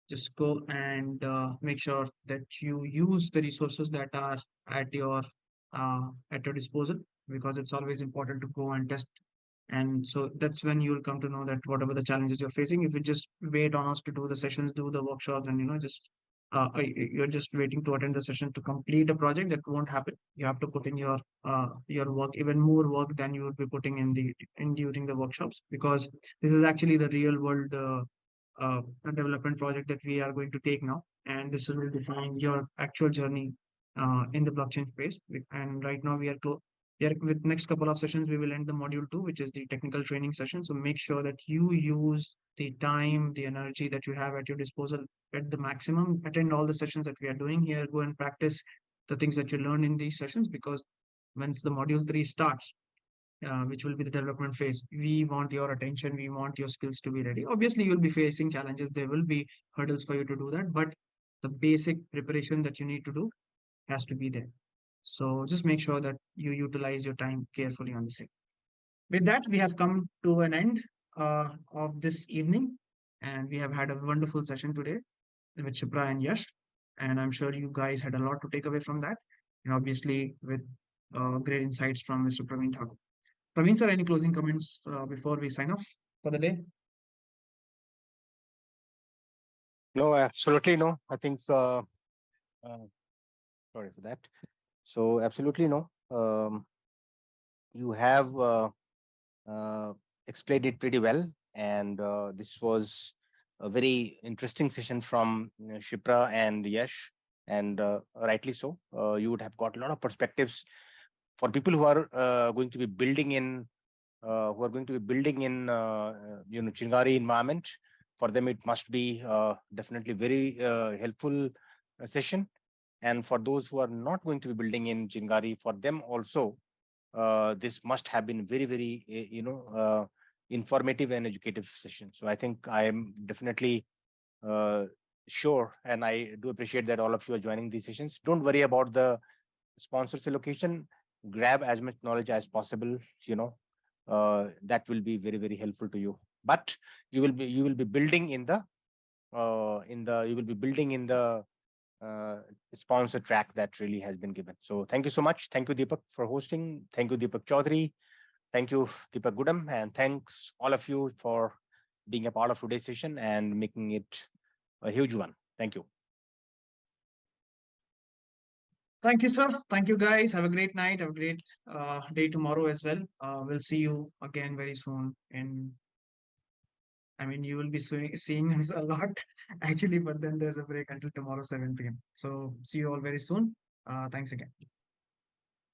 Just go and make sure that you use the resources that are at your disposal, because it's always important to go and test. And so that's when you'll come to know that whatever the challenges you're facing, if you just wait on us to do the sessions, do the workshops, and just you're just waiting to attend the session to complete a project, that won't happen. You have to put in your work, even more work than you would be putting in during the workshops, because this is actually the real world development project that we are going to take now, and this will define your actual journey in the blockchain space. And right now we are with next couple of sessions, we will end the module 2, which is the technical training session. So make sure that you use the time, the energy that you have at your disposal at the maximum. Attend all the sessions that we are doing here. Go and practice the things that you learn in these sessions, because once the module 3 starts, which will be the development phase, we want your attention, we want your skills to be ready. Obviously, you'll be facing challenges. There will be hurdles for you to do that, but the basic preparation that you need to do has to be there. So just make sure that you utilize your time carefully on this thing. With that, we have come to an end of this evening, and we have had a wonderful session today with Shipra and Yash, and I'm sure you guys had a lot to take away from that, and obviously with great insights from Mr. Praveen Thakur. Praveen sir, any closing comments before we sign off for the day? No, absolutely no. I think sorry for that. So absolutely no. You have explained it pretty well, and this was a very interesting session from Shipra and Yash, and rightly so. You would have got a lot of perspectives for people who are going to be building in Chingari environment. For them, it must be definitely very helpful session. And for those who are not going to be building in Chingari, for them also, this must have been very, very, informative and educative session. So I think I am definitely sure, and I do appreciate that all of you are joining these sessions. Don't worry about the sponsors allocation. Grab as much knowledge as possible. That will be very, very helpful to you. But you will be building in the uh, sponsor track that really has been given. So thank you so much. Thank you, Deepak, for hosting. Thank you, Deepak Chaudhary. Thank you, Deepak Gudam. And thanks all of you for being a part of today's session and making it a huge one. Thank you. Thank you, sir. Thank you, guys. Have a great night. Have a great day tomorrow as well. We'll see you again very soon. And I mean, you will be seeing us a lot actually, but then there's a break until tomorrow 7 p.m. So see you all very soon. Thanks again.